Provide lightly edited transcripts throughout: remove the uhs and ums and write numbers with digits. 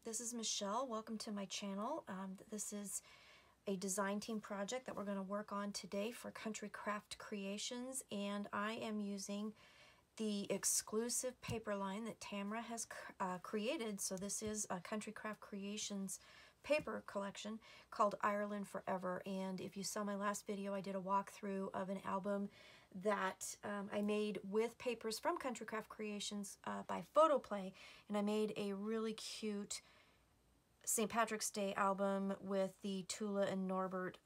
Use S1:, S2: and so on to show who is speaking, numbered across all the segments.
S1: This is Michelle. Welcome to my channel. This is a design team project that we're going to work on today for Country Craft Creations, and I am using the exclusive paper line that Tamara has created. So this is a Country Craft Creations paper collection called Ireland Forever, and if you saw my last video, I did a walkthrough of an album that I made with papers from Country Craft Creations by Photoplay, and I made a really cute St. Patrick's Day album with the Tula and Norbert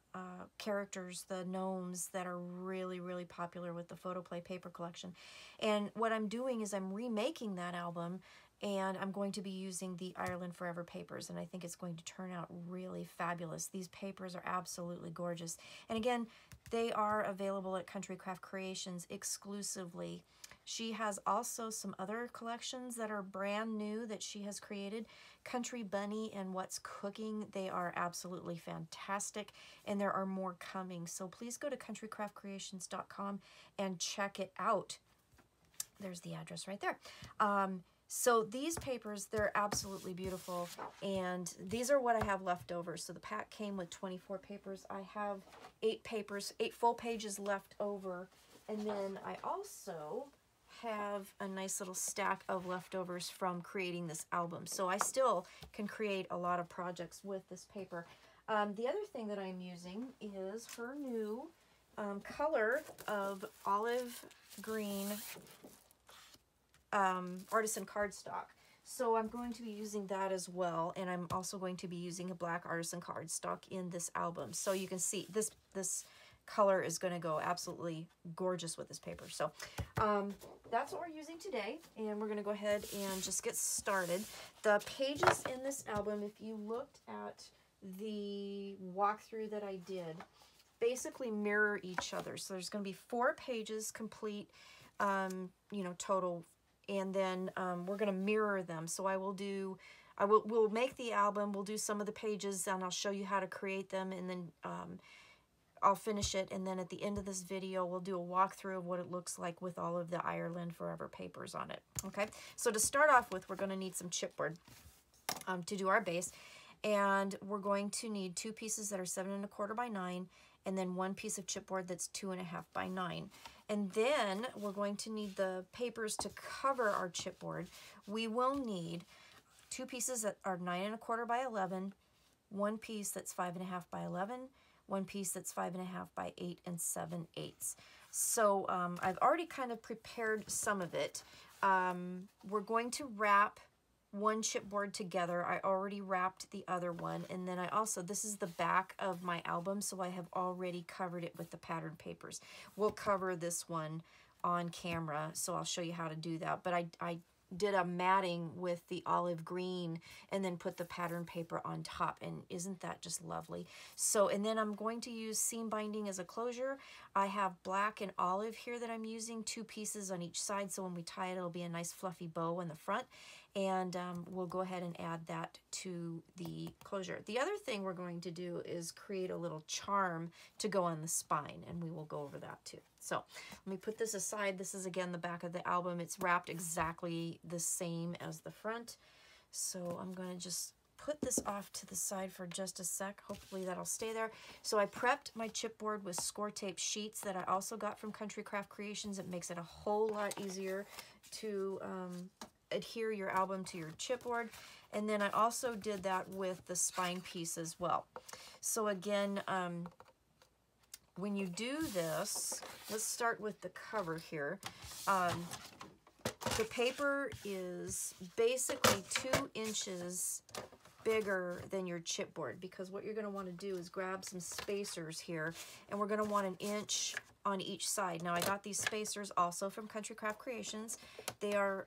S1: characters, the gnomes that are really popular with the Photoplay paper collection. And what I'm doing is I'm remaking that album, and I'm going to be using the Ireland Forever papers, and I think it's going to turn out really fabulous. These papers are absolutely gorgeous. And again, they are available at Country Craft Creations exclusively. She has also some other collections that are brand new that she has created. Country Bunny and What's Cooking, they are absolutely fantastic, and there are more coming. So please go to countrycraftcreations.com and check it out. There's the address right there. So these papers, they're absolutely beautiful, and these are what I have left over. So the pack came with 24 papers. I have 8 papers, 8 full pages left over, and then I also have a nice little stack of leftovers from creating this album. So I still can create a lot of projects with this paper. The other thing that I'm using is her new color of olive green artisan cardstock. So I'm going to be using that as well, and I'm also going to be using a Black Artisan cardstock in this album. So you can see this color is going to go absolutely gorgeous with this paper. So that's what we're using today, and we're going to go ahead and just get started. The pages in this album, if you looked at the walkthrough that I did, basically mirror each other. So there's going to be 4 pages complete, you know, total, and then we're going to mirror them. So we'll make the album, we'll do some of the pages, and I'll show you how to create them, and then I'll finish it, and then at the end of this video, we'll do a walkthrough of what it looks like with all of the Ireland Forever papers on it. Okay, so to start off with, we're going to need some chipboard to do our base, and we're going to need 2 pieces that are 7 1/4 by 9, and then 1 piece of chipboard that's 2 1/2 by 9. And then we're going to need the papers to cover our chipboard. We will need 2 pieces that are 9 1/4 by 11, 1 piece that's 5 1/2 by 11, 1 piece that's 5 1/2 by 8 7/8. So I've already kind of prepared some of it. We're going to wrap 1 chipboard together. I already wrapped the other one, and then this is the back of my album, so I have already covered it with the pattern papers. We'll cover this one on camera, so I'll show you how to do that. But I did a matting with the olive green and then put the pattern paper on top, and isn't that just lovely? So, and then I'm going to use seam binding as a closure. I have black and olive here that I'm using, 2 pieces on each side, so when we tie it, it'll be a nice fluffy bow in the front, and we'll go ahead and add that to the closure. The other thing we're going to do is create a little charm to go on the spine, and we will go over that too. So let me put this aside. This is again the back of the album. It's wrapped exactly the same as the front. So I'm going to just put this off to the side for just a sec. Hopefully that'll stay there. So I prepped my chipboard with score tape sheets that I also got from Country Craft Creations. It makes it a whole lot easier to adhere your album to your chipboard. And then I also did that with the spine piece as well. So again, when you do this, let's start with the cover here. The paper is basically 2 inches bigger than your chipboard, because what you're going to want to do is grab some spacers here, and we're going to want 1 inch on each side. Now I got these spacers also from Country Craft Creations. They are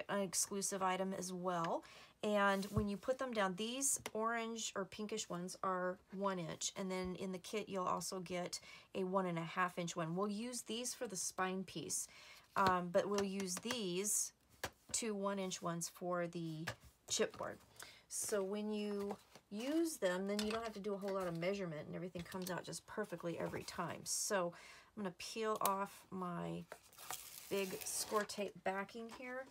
S1: an exclusive item as well. And when you put them down, these orange or pinkish ones are 1 inch, and then in the kit you'll also get a 1 1/2 inch one. We'll use these for the spine piece, but we'll use these 2 1 inch ones for the chipboard. So when you use them, then you don't have to do a whole lot of measurement, and everything comes out just perfectly every time. So I'm going to peel off my big score tape backing here,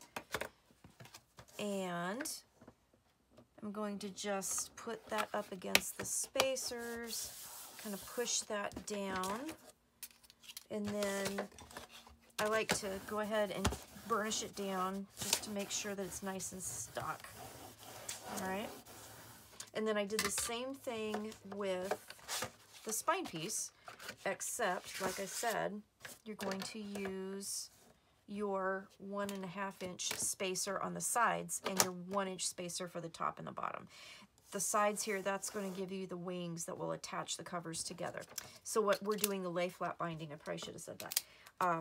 S1: and I'm going to just put that up against the spacers, kind of push that down, and then I like to go ahead and burnish it down just to make sure that it's nice and stuck. All right. And then I did the same thing with the spine piece, except, like I said, you're going to use your 1.5 inch spacer on the sides and your 1 inch spacer for the top and the bottom. The sides here, that's going to give you the wings that will attach the covers together. So what we're doing, the lay flat binding, I probably should have said that,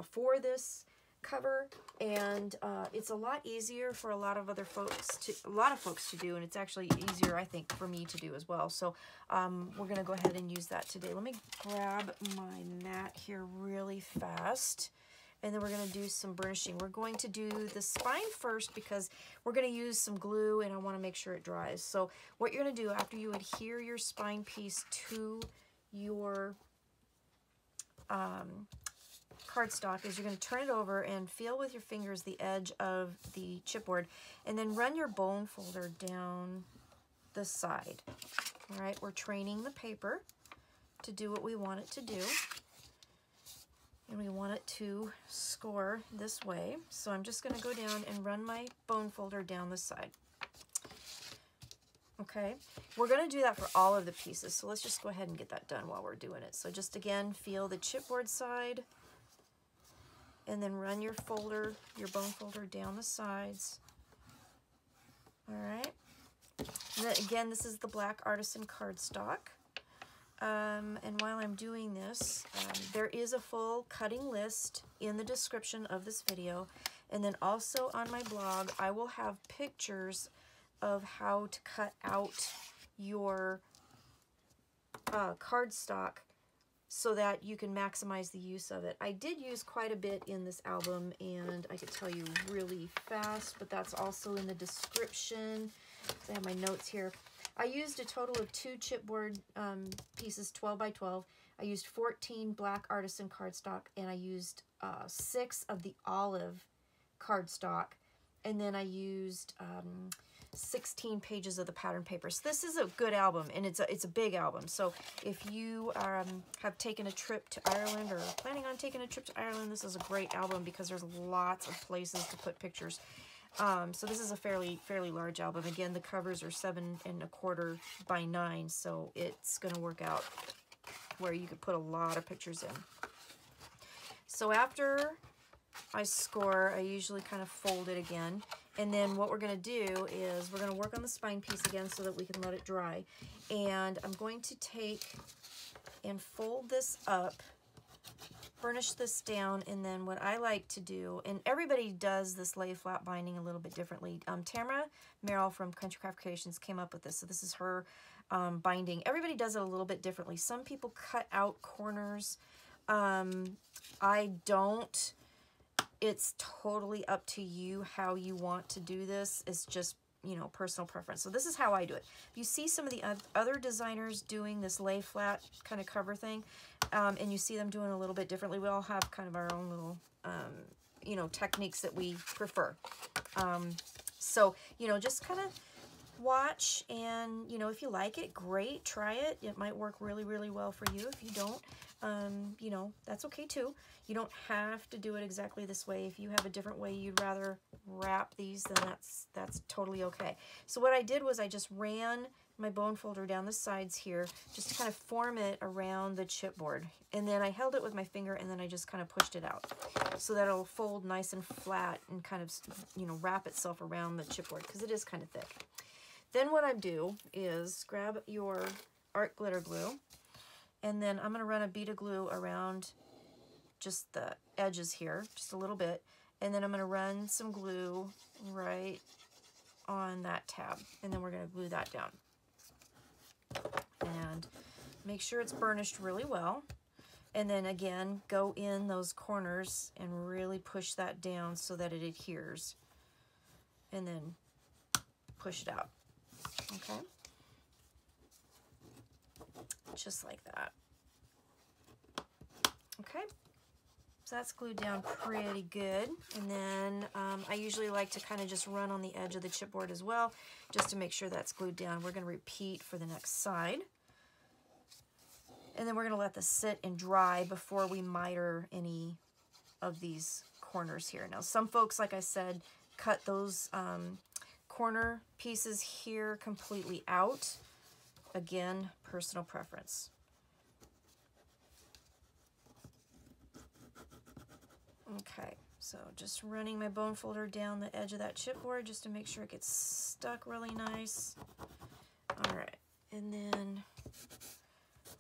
S1: for this cover, and it's a lot easier for a lot of folks to do, and it's actually easier, I think, for me to do as well. So we're going to go ahead and use that today. Let me grab my mat here really fast, and then we're going to do some burnishing. We're going to do the spine first because we're going to use some glue, and I want to make sure it dries. So what you're going to do after you adhere your spine piece to your cardstock is you're going to turn it over and feel with your fingers the edge of the chipboard, and then run your bone folder down the side. All right, we're training the paper to do what we want it to do, and we want it to score this way. So I'm just going to go down and run my bone folder down the side. Okay, we're going to do that for all of the pieces, so let's just go ahead and get that done while we're doing it. So just again, feel the chipboard side, and then run your folder, your bone folder down the sides. All right. And then again, this is the Black Artisan cardstock. And while I'm doing this, there is a full cutting list in the description of this video. And then also on my blog, I will have pictures of how to cut out your cardstock so that you can maximize the use of it. I did use quite a bit in this album, and I could tell you really fast, but that's also in the description. I have my notes here. I used a total of 2 chipboard pieces, 12 by 12. I used 14 Black Artisan cardstock, and I used 6 of the olive cardstock, and then I used 16 pages of the pattern paper. So this is a good album, and it's a big album. So if you have taken a trip to Ireland or are planning on taking a trip to Ireland, this is a great album because there's lots of places to put pictures. So this is a fairly large album. Again, the covers are 7 1/4 by 9, so it's going to work out where you could put a lot of pictures in. So after I score, I usually kind of fold it again. And then what we're going to do is we're going to work on the spine piece again so that we can let it dry. And I'm going to take and fold this up, burnish this down, and then what I like to do, and everybody does this lay flat binding a little bit differently. Tamara Merrill from Country Craft Creations came up with this. So this is her binding. Everybody does it a little bit differently. Some people cut out corners. I don't. It's totally up to you how you want to do this. It's just, you know, personal preference. So this is how I do it. If you see some of the other designers doing this lay flat kind of cover thing, and you see them doing a little bit differently, we all have kind of our own little, you know, techniques that we prefer. So, you know, just kind of watch, and, you know, if you like it, great, try it. It might work really, really well for you. If you don't, you know, that's okay too. You don't have to do it exactly this way. If you have a different way you'd rather wrap these, then that's totally okay. So what I did was I just ran my bone folder down the sides here just to kind of form it around the chipboard. And then I held it with my finger, and then I just kind of pushed it out so that it'll fold nice and flat and kind of, you know, wrap itself around the chipboard because it is kind of thick. Then what I do is grab your art glitter glue, and then I'm going to run a bead of glue around just the edges here, just a little bit, and then I'm going to run some glue right on that tab, and then we're going to glue that down. And make sure it's burnished really well, and then again, go in those corners and really push that down so that it adheres, and then push it out. Okay, just like that. Okay, So that's glued down pretty good. And then I usually like to kind of just run on the edge of the chipboard as well, just to make sure that's glued down. We're going to repeat for the next side. And then we're going to let this sit and dry before we miter any of these corners here. Now, some folks, like I said, cut those corner pieces here completely out. Again, personal preference. Okay, so just running my bone folder down the edge of that chipboard just to make sure it gets stuck really nice. All right, and then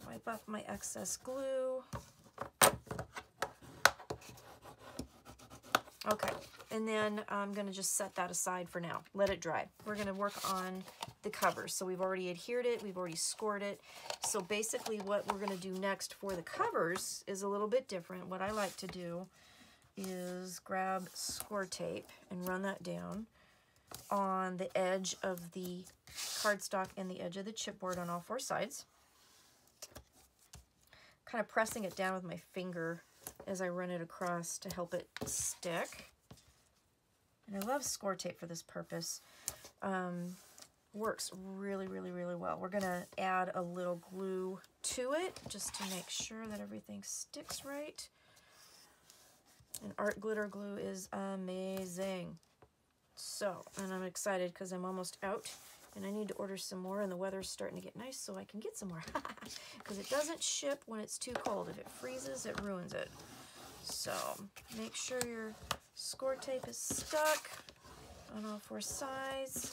S1: wipe off my excess glue. Okay, and then I'm going to just set that aside for now. Let it dry. We're going to work on the covers. So we've already adhered it. We've already scored it. So basically what we're going to do next for the covers is a little bit different. What I like to do is grab score tape and run that down on the edge of the cardstock and the edge of the chipboard on all four sides. Kind of pressing it down with my finger as I run it across to help it stick. And I love score tape for this purpose. Works really, really, really well. We're going to add a little glue to it just to make sure that everything sticks right. And art glitter glue is amazing. So, and I'm excited because I'm almost out and I need to order some more, and the weather's starting to get nice so I can get some more. Because it doesn't ship when it's too cold. If it freezes, it ruins it. So make sure your score tape is stuck on all four sides.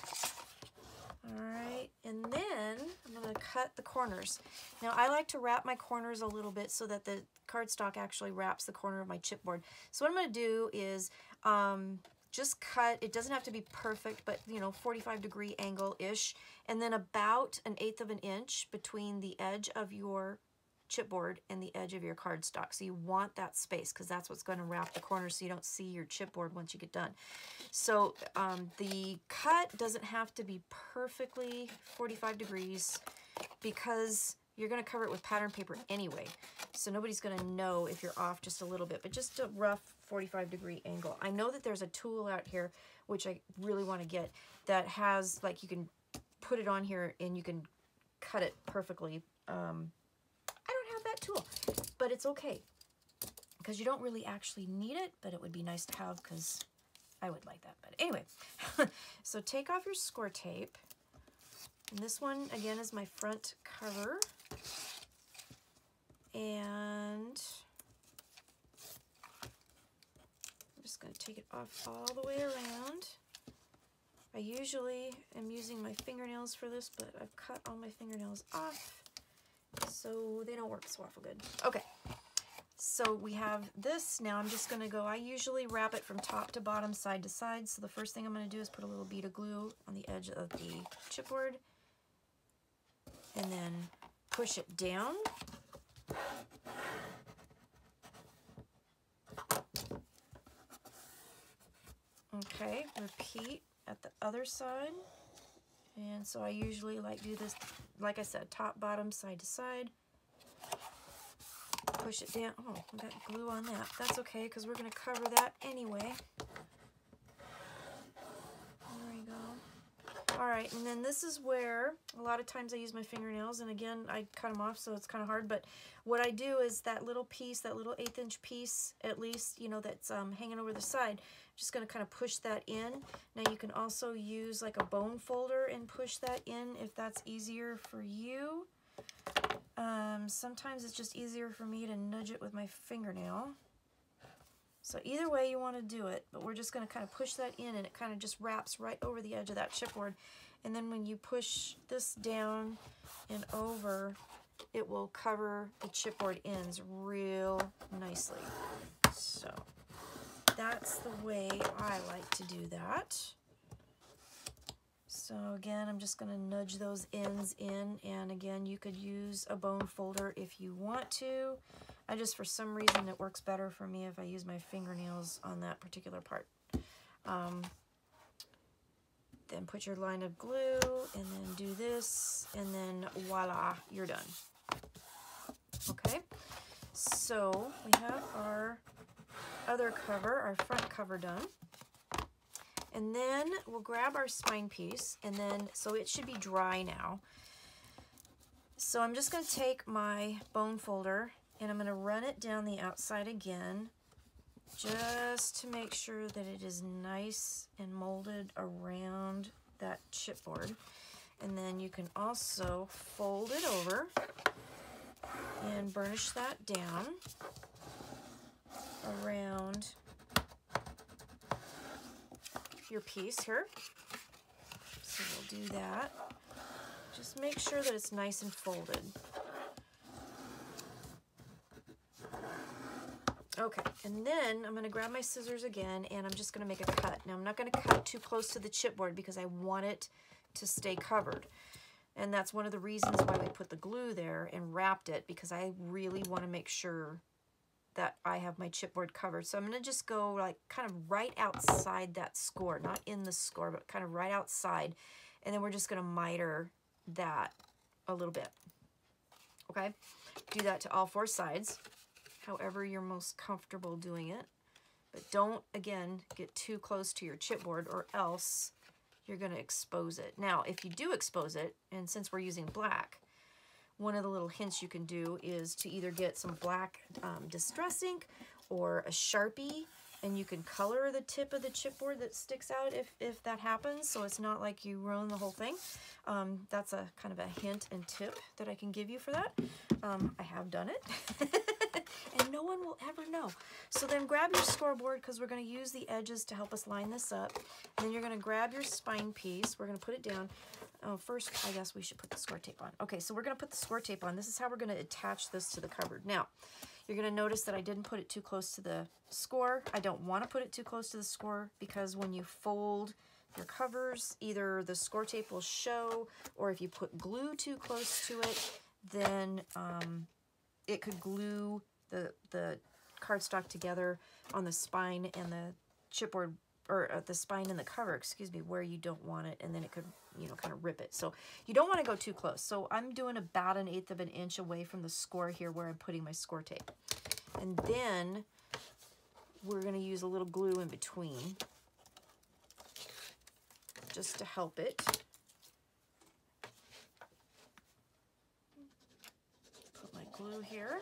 S1: All right, and then I'm going to cut the corners. Now I like to wrap my corners a little bit so that the cardstock actually wraps the corner of my chipboard. So what I'm going to do is just cut, it doesn't have to be perfect, but 45-degree angle-ish, and then about 1/8 of an inch between the edge of your chipboard and the edge of your cardstock. So you want that space because that's what's going to wrap the corner so you don't see your chipboard once you get done. So the cut doesn't have to be perfectly 45 degrees because you're going to cover it with pattern paper anyway. So nobody's going to know if you're off just a little bit, but just a rough 45-degree angle. I know that there's a tool out here, which I really want to get, that has, like, you can put it on here and you can cut it perfectly. I don't have that tool, but it's okay because you don't really actually need it, but it would be nice to have because I would like that. But anyway, so take off your score tape. And this one, again, is my front cover. And I'm just going to take it off all the way around. I usually am using my fingernails for this, but I've cut all my fingernails off, so they don't work so awful good. Okay, so we have this. Now I'm just going to go, I usually wrap it from top to bottom, side to side. So the first thing I'm going to do is put a little bead of glue on the edge of the chipboard and then push it down. Okay, repeat at the other side. And so I usually do this, like I said, top, bottom, side to side. Push it down. Oh, I got glue on that. That's okay, because we're going to cover that anyway. There we go. All right, and then this is where a lot of times I use my fingernails, and again, I cut them off, so it's kind of hard, but what I do is that little piece, that little 1/8 inch piece, at least, that's hanging over the side, I'm just going to kind of push that in. Now you can also use like a bone folder and push that in if that's easier for you. Sometimes it's just easier for me to nudge it with my fingernail. So either way you want to do it, but we're just going to kind of push that in, and it kind of just wraps right over the edge of that chipboard. And then when you push this down and over, it will cover the chipboard ends real nicely. So that's the way I like to do that. So again, I'm just going to nudge those ends in, and again, you could use a bone folder if you want to. I just, for some reason, it works better for me if I use my fingernails on that particular part. Then put your line of glue, and then do this, and then voila, you're done. Okay, so we have our other cover, our front cover done. And then we'll grab our spine piece, and then, so it should be dry now. So I'm just going to take my bone folder and I'm going to run it down the outside again, just to make sure that it is nice and molded around that chipboard. And then you can also fold it over and burnish that down around your piece here. So we'll do that. Just make sure that it's nice and folded. Okay, and then I'm going to grab my scissors again and I'm just going to make a cut. Now I'm not going to cut too close to the chipboard because I want it to stay covered. And that's one of the reasons why we put the glue there and wrapped it, because I really want to make sure that I have my chipboard covered. So I'm going to just go like kind of right outside that score, not in the score, but kind of right outside. And then we're just going to miter that a little bit. Okay, do that to all four sides, however you're most comfortable doing it. But don't, again, get too close to your chipboard or else you're going to expose it. Now, if you do expose it, and since we're using black, one of the little hints you can do is to either get some black distress ink or a Sharpie, and you can color the tip of the chipboard that sticks out if that happens, so it's not like you ruin the whole thing. That's a kind of a hint and tip that I can give you for that. I have done it, and no one will ever know. So then grab your scoreboard, because we're going to use the edges to help us line this up. And then you're going to grab your spine piece. We're going to put it down. Oh, first, I guess we should put the score tape on. Okay, so we're going to put the score tape on. This is how we're going to attach this to the cupboard. Now, you're going to notice that I didn't put it too close to the score. I don't want to put it too close to the score because when you fold your covers, either the score tape will show, or if you put glue too close to it, then it could glue the cardstock together on the spine and the chipboard, or the spine and the cover, excuse me, where you don't want it, and then it could, you know, kind of rip it. So you don't want to go too close. So I'm doing about 1/8 of an inch away from the score here where I'm putting my score tape. And then we're going to use a little glue in between just to help it. Put my glue here.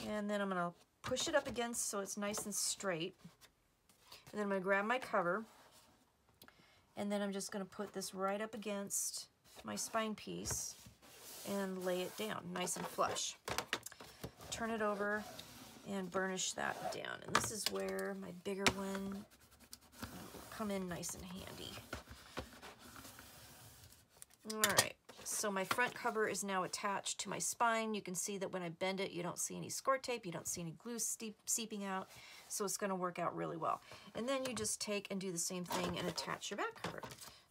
S1: And then I'm going to push it up against so it's nice and straight. And then I'm going to grab my cover, and then I'm just going to put this right up against my spine piece and lay it down nice and flush. Turn it over and burnish that down. And this is where my bigger one will come in nice and handy. All right, so my front cover is now attached to my spine. You can see that when I bend it, you don't see any score tape, you don't see any glue seeping out. So it's going to work out really well. And then you just take and do the same thing and attach your back cover.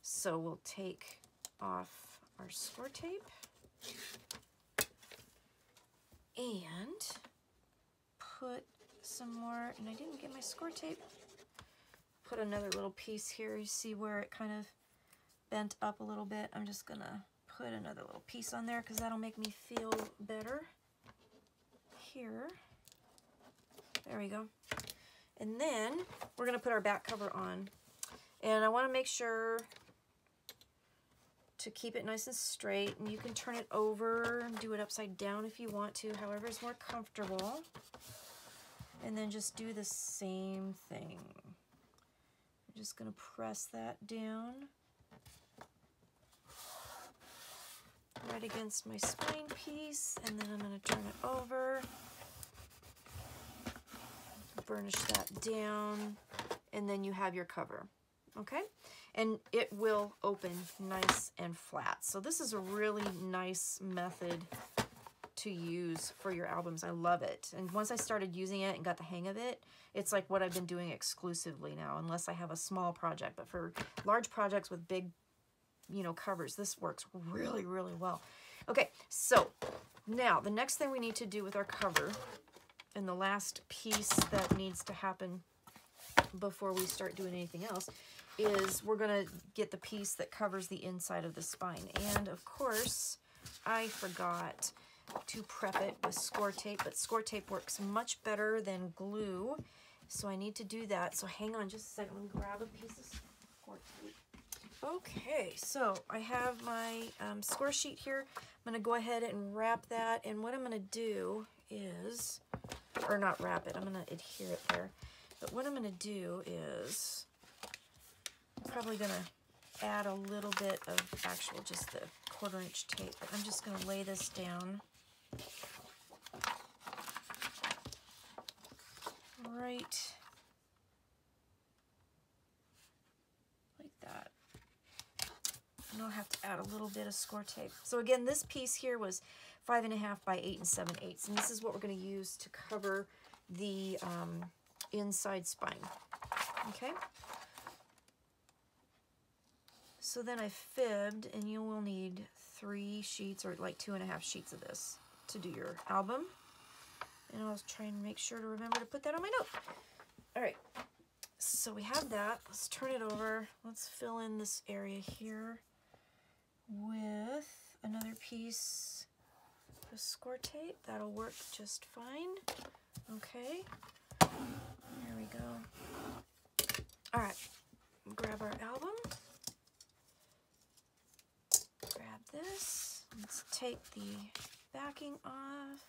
S1: So we'll take off our score tape and put some more, and I didn't get my score tape, put another little piece here. You see where it kind of bent up a little bit. I'm just going to put another little piece on there because that'll make me feel better here. There we go. And then we're going to put our back cover on. And I want to make sure to keep it nice and straight. And you can turn it over and do it upside down if you want to, however is more comfortable. And then just do the same thing. I'm just going to press that down right against my spine piece. And then I'm going to turn it over. Burnish that down, and then you have your cover, okay? And it will open nice and flat. So this is a really nice method to use for your albums. I love it. And once I started using it and got the hang of it, it's like what I've been doing exclusively now, unless I have a small project. But for large projects with big, you know, covers, this works really, really well. Okay, so now the next thing we need to do with our cover, and the last piece that needs to happen before we start doing anything else, is we're going to get the piece that covers the inside of the spine. And of course, I forgot to prep it with score tape, but score tape works much better than glue. So I need to do that. So hang on just a second. Let me grab a piece of score tape. Okay, so I have my score sheet here. I'm going to go ahead and wrap that. And what I'm going to do is, or not wrap it, I'm going to adhere it there. But what I'm going to do is, I'm probably going to add a little bit of actual just the 1/4 inch tape. But I'm just going to lay this down right like that. And I'll have to add a little bit of score tape. So again, this piece here was 5.5 by 8 7/8, and this is what we're going to use to cover the inside spine. Okay. So then I fibbed, and you will need 3 sheets or like 2.5 sheets of this to do your album. And I'll try and make sure to remember to put that on my note. All right, so we have that. Let's turn it over. Let's fill in this area here with another piece of score tape. That'll work just fine. Okay, there we go. All right, grab our album. Grab this. Let's take the backing off.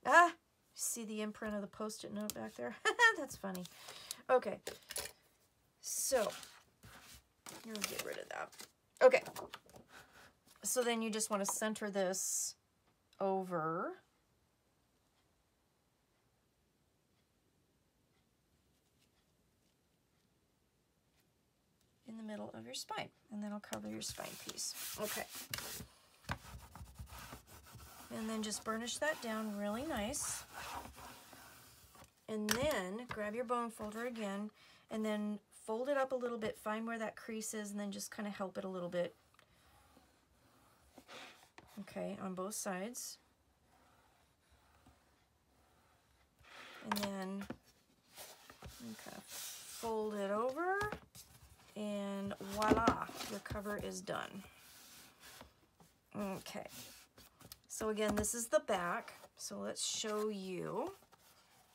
S1: Ah, see the imprint of the Post-it note back there? That's funny. Okay, so you'll get rid of that. Okay, so then you just want to center this over in the middle of your spine, and then I'll cover your spine piece. Okay. And then just burnish that down really nice. And then grab your bone folder again, and then fold it up a little bit, find where that crease is, and then just kind of help it a little bit. Okay, on both sides. And then kind of fold it over, and voila, your cover is done. Okay. So again, this is the back. So let's show you.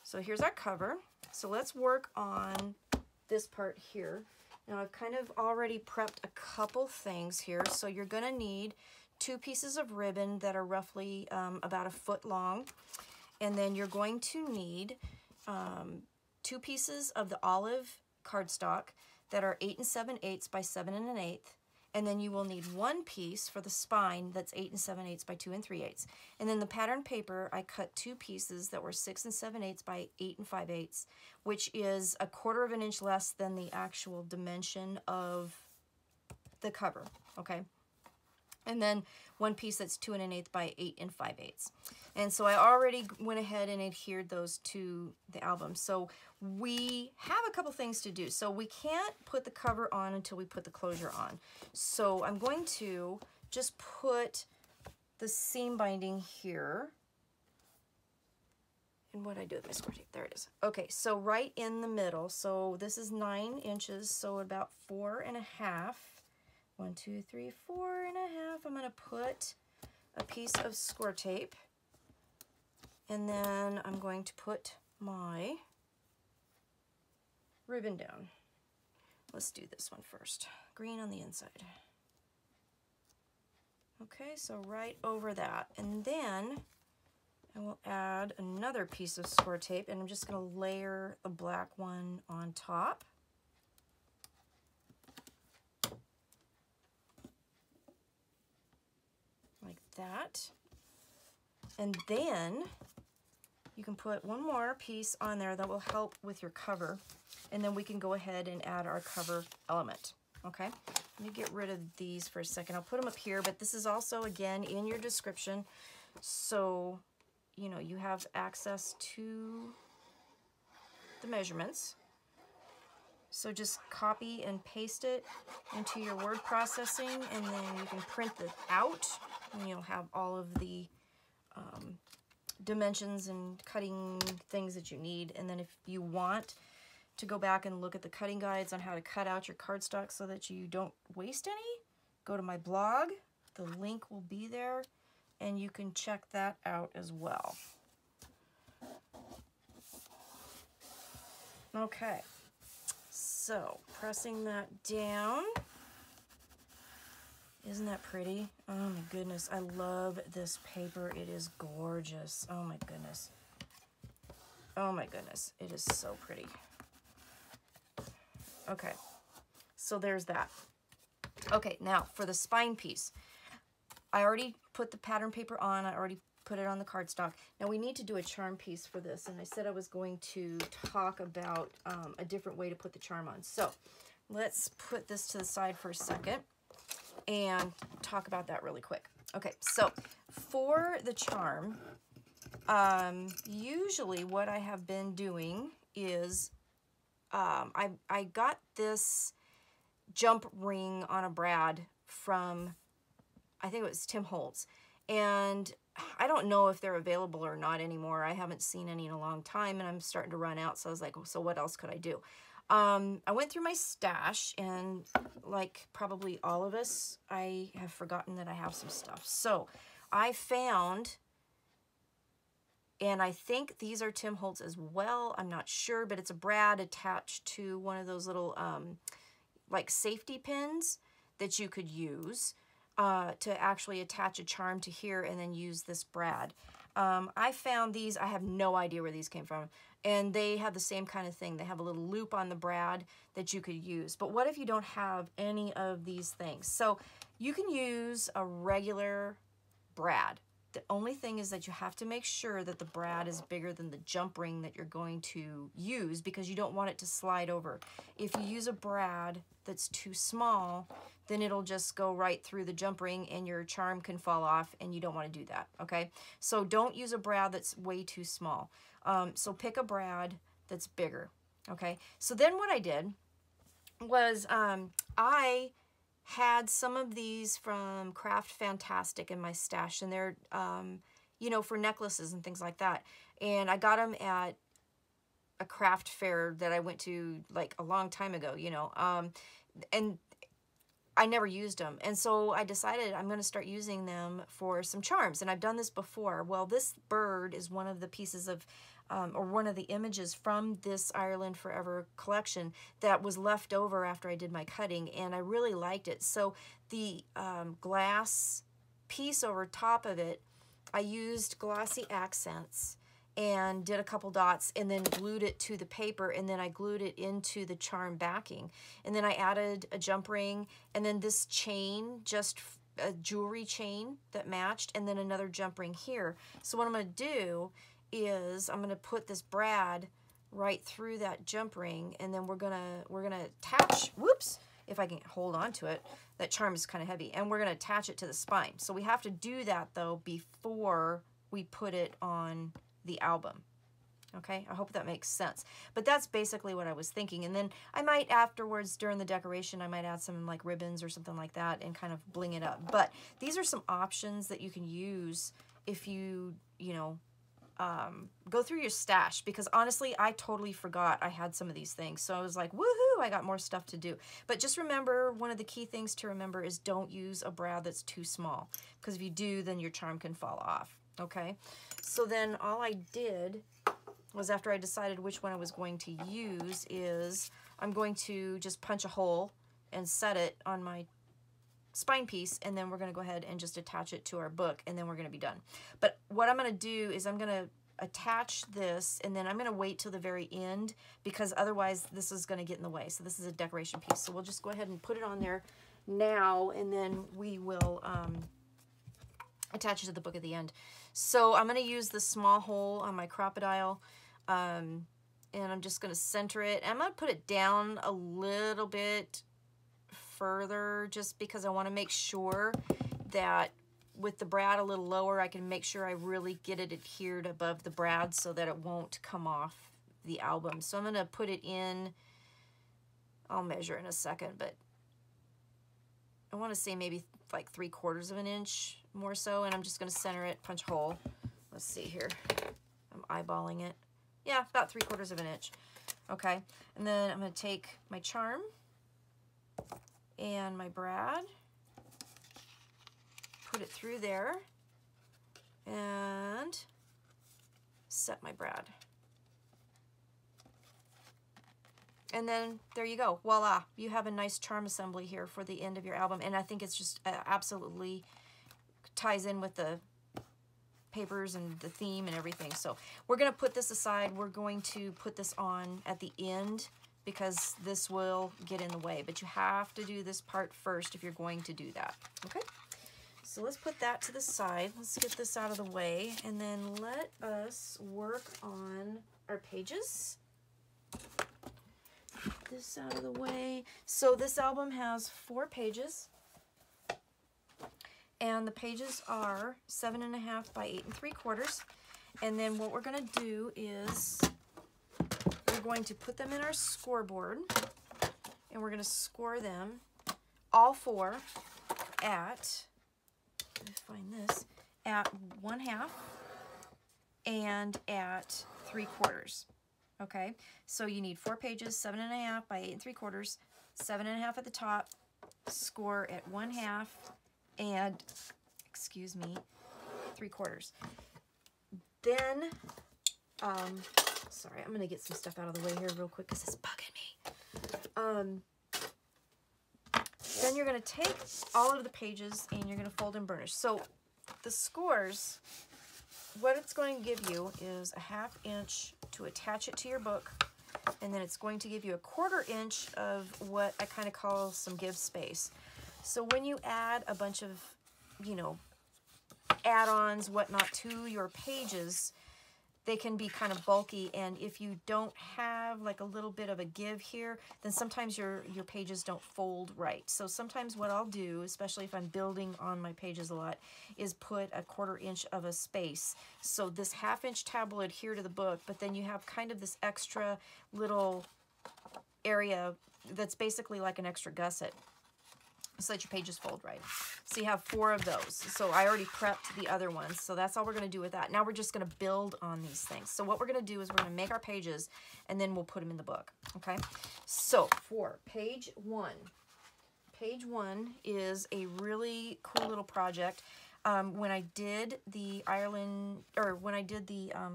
S1: So here's our cover. So let's work on this part here. Now I've kind of already prepped a couple things here. So you're gonna need 2 pieces of ribbon that are roughly about 1 foot long. And then you're going to need 2 pieces of the olive cardstock that are 8 7/8 by 7 1/8. And then you will need 1 piece for the spine that's 8 7/8 by 2 3/8. And then the pattern paper, I cut 2 pieces that were 6 7/8 by 8 5/8, which is 1/4 inch less than the actual dimension of the cover, okay? And then 1 piece that's 2 1/8 by 8 5/8. And so I already went ahead and adhered those to the album. So we have a couple things to do. So we can't put the cover on until we put the closure on. So I'm going to just put the seam binding here. And what I do with my score tape, there it is. Okay, so right in the middle. So this is 9 inches, so about 4.5. 1, 2, 3, 4.5. I'm gonna put a piece of score tape, and then I'm going to put my ribbon down. Let's do this one first. Green on the inside. Okay, so right over that. And then I will add another piece of score tape, and I'm just gonna layer the black one on top. Like that. And then you can put one more piece on there that will help with your cover, and then we can go ahead and add our cover element. Okay, let me get rid of these for a second. I'll put them up here, but this is also again in your description, so you know you have access to the measurements. So just copy and paste it into your word processing, and then you can print it out, and you'll have all of the dimensions and cutting things that you need. And then if you want to go back and look at the cutting guides on how to cut out your cardstock so that you don't waste any, go to my blog. The link will be there, and you can check that out as well. Okay, so pressing that down. Isn't that pretty? Oh my goodness, I love this paper. It is gorgeous. Oh my goodness. Oh my goodness, it is so pretty. Okay, so there's that. Okay, now for the spine piece. I already put the pattern paper on. I already put it on the cardstock. Now we need to do a charm piece for this, and I said I was going to talk about a different way to put the charm on. So let's put this to the side for a second and talk about that really quick. Okay, so for the charm, usually what I have been doing is I got this jump ring on a brad from, I think it was Tim Holtz, and I don't know if they're available or not anymore. I haven't seen any in a long time, and I'm starting to run out, so I was like, so what else could I do? I went through my stash, and like probably all of us, I have forgotten that I have some stuff. So I found, and I think these are Tim Holtz as well, I'm not sure, but it's a brad attached to one of those little like safety pins that you could use to actually attach a charm to here and then use this brad. I found these, I have no idea where these came from, and they have the same kind of thing. They have a little loop on the brad that you could use. But what if you don't have any of these things? So you can use a regular brad. The only thing is that you have to make sure that the brad is bigger than the jump ring that you're going to use, because you don't want it to slide over. If you use a brad that's too small, then it'll just go right through the jump ring and your charm can fall off, and you don't want to do that, okay? So don't use a brad that's way too small. So pick a brad that's bigger, okay? So then what I did was I had some of these from Craft Fantastic in my stash, and they're, you know, for necklaces and things like that. And I got them at a craft fair that I went to like a long time ago, you know, and I never used them. And so I decided I'm going to start using them for some charms. And I've done this before. Well, this bird is one of the pieces of, or one of the images from this Ireland Forever collection that was left over after I did my cutting, and I really liked it. So the glass piece over top of it, I used glossy accents and did a couple dots and then glued it to the paper, and then I glued it into the charm backing. And then I added a jump ring, and then this chain, just a jewelry chain that matched, and then another jump ring here. So what I'm going to do is I'm going to put this brad right through that jump ring, and then we're gonna attach, whoops, if I can hold on to it, that charm is kind of heavy, and we're gonna attach it to the spine. So we have to do that though before we put it on the album. Okay, I hope that makes sense. But that's basically what I was thinking. And then I might afterwards, during the decoration, I might add some like ribbons or something like that and kind of bling it up. But these are some options that you can use if you know, go through your stash, because honestly, I totally forgot I had some of these things. So I was like, woohoo, I got more stuff to do. But just remember, one of the key things to remember is don't use a brad that's too small, because if you do, then your charm can fall off, okay? So then all I did was, after I decided which one I was going to use, is I'm going to just punch a hole and set it on my spine piece, and then we're going to go ahead and just attach it to our book, and then we're going to be done. But what I'm going to do is I'm going to attach this, and then I'm going to wait till the very end, because otherwise this is going to get in the way. So this is a decoration piece, so we'll just go ahead and put it on there now, and then we will attach it to the book at the end. So I'm going to use the small hole on my crocodile, and I'm just going to center it. I'm going to put it down a little bit further, just because I want to make sure that with the brad a little lower, I can make sure I really get it adhered above the brad so that it won't come off the album. So I'm going to put it in, I'll measure in a second, but I want to say maybe like 3/4 of an inch more so, and I'm just going to center it, punch a hole. Let's see here. I'm eyeballing it. Yeah, about 3/4 of an inch. Okay, and then I'm going to take my charm and my brad, put it through there, and set my brad. And then there you go. Voila, you have a nice charm assembly here for the end of your album. And I think it's just absolutely ties in with the papers and the theme and everything. So we're going to put this aside. We're going to put this on at the end because this will get in the way. But you have to do this part first if you're going to do that. Okay? So let's put that to the side. Let's get this out of the way. And then let us work on our pages. Get this out of the way. So this album has 4 pages. And the pages are 7.5 by 8 3/4. And then what we're going to do is we're going to put them in our scoreboard. And we're going to score them, all 4, at, let me find this, at 1/2 and at 3/4. Okay, so you need 4 pages, 7.5 by 8 3/4, 7.5 at the top, score at 1/2, and, excuse me, 3/4. Then, sorry, I'm going to get some stuff out of the way here real quick because it's bugging me. Then you're going to take all of the pages and you're going to fold and burnish. So the scores, what it's going to give you is a 1/2 inch to attach it to your book, and then it's going to give you a 1/4 inch of what I kind of call some give space. So when you add a bunch of, you know, add-ons, whatnot to your pages, they can be kind of bulky, and if you don't have like a little bit of a give here, then sometimes your pages don't fold right. So sometimes what I'll do, especially if I'm building on my pages a lot, is put a 1/4 inch of a space. So this 1/2 inch tab will adhere to the book, but then you have kind of this extra little area that's basically like an extra gusset, so that your pages fold right. So you have 4 of those. So I already prepped the other ones. So that's all we're going to do with that. Now we're just going to build on these things. So what we're going to do is we're going to make our pages, and then we'll put them in the book. Okay? So for page 1. Page 1 is a really cool little project. When I did the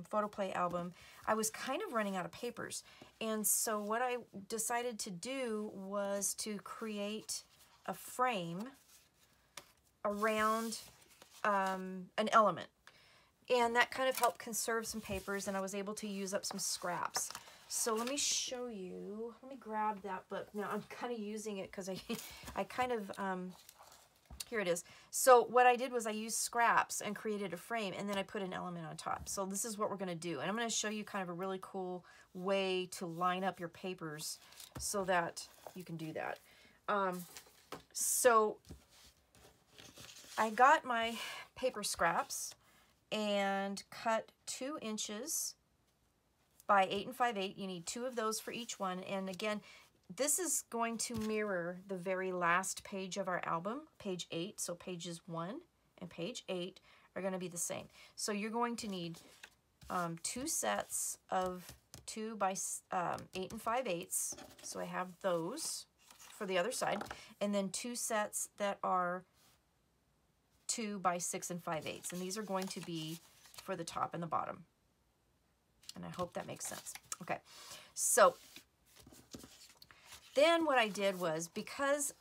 S1: Photoplay album, I was kind of running out of papers. And so what I decided to do was to create a frame around an element, and that kind of helped conserve some papers, and I was able to use up some scraps. So let me show you. Let me grab that book. Now I'm kind of using it because I kind of here it is. So what I did was I used scraps and created a frame, and then I put an element on top. So this is what we're going to do, and I'm going to show you kind of a really cool way to line up your papers so that you can do that. So I got my paper scraps and cut 2 inches by 8 5/8. You need 2 of those for each one. And again, this is going to mirror the very last page of our album, page 8. So pages 1 and page 8 are going to be the same. So you're going to need 2 sets of 2 by 8 5/8. So I have those for the other side, and then 2 sets that are 2 by 6 5/8, and these are going to be for the top and the bottom, and I hope that makes sense. Okay, so then what I did was, because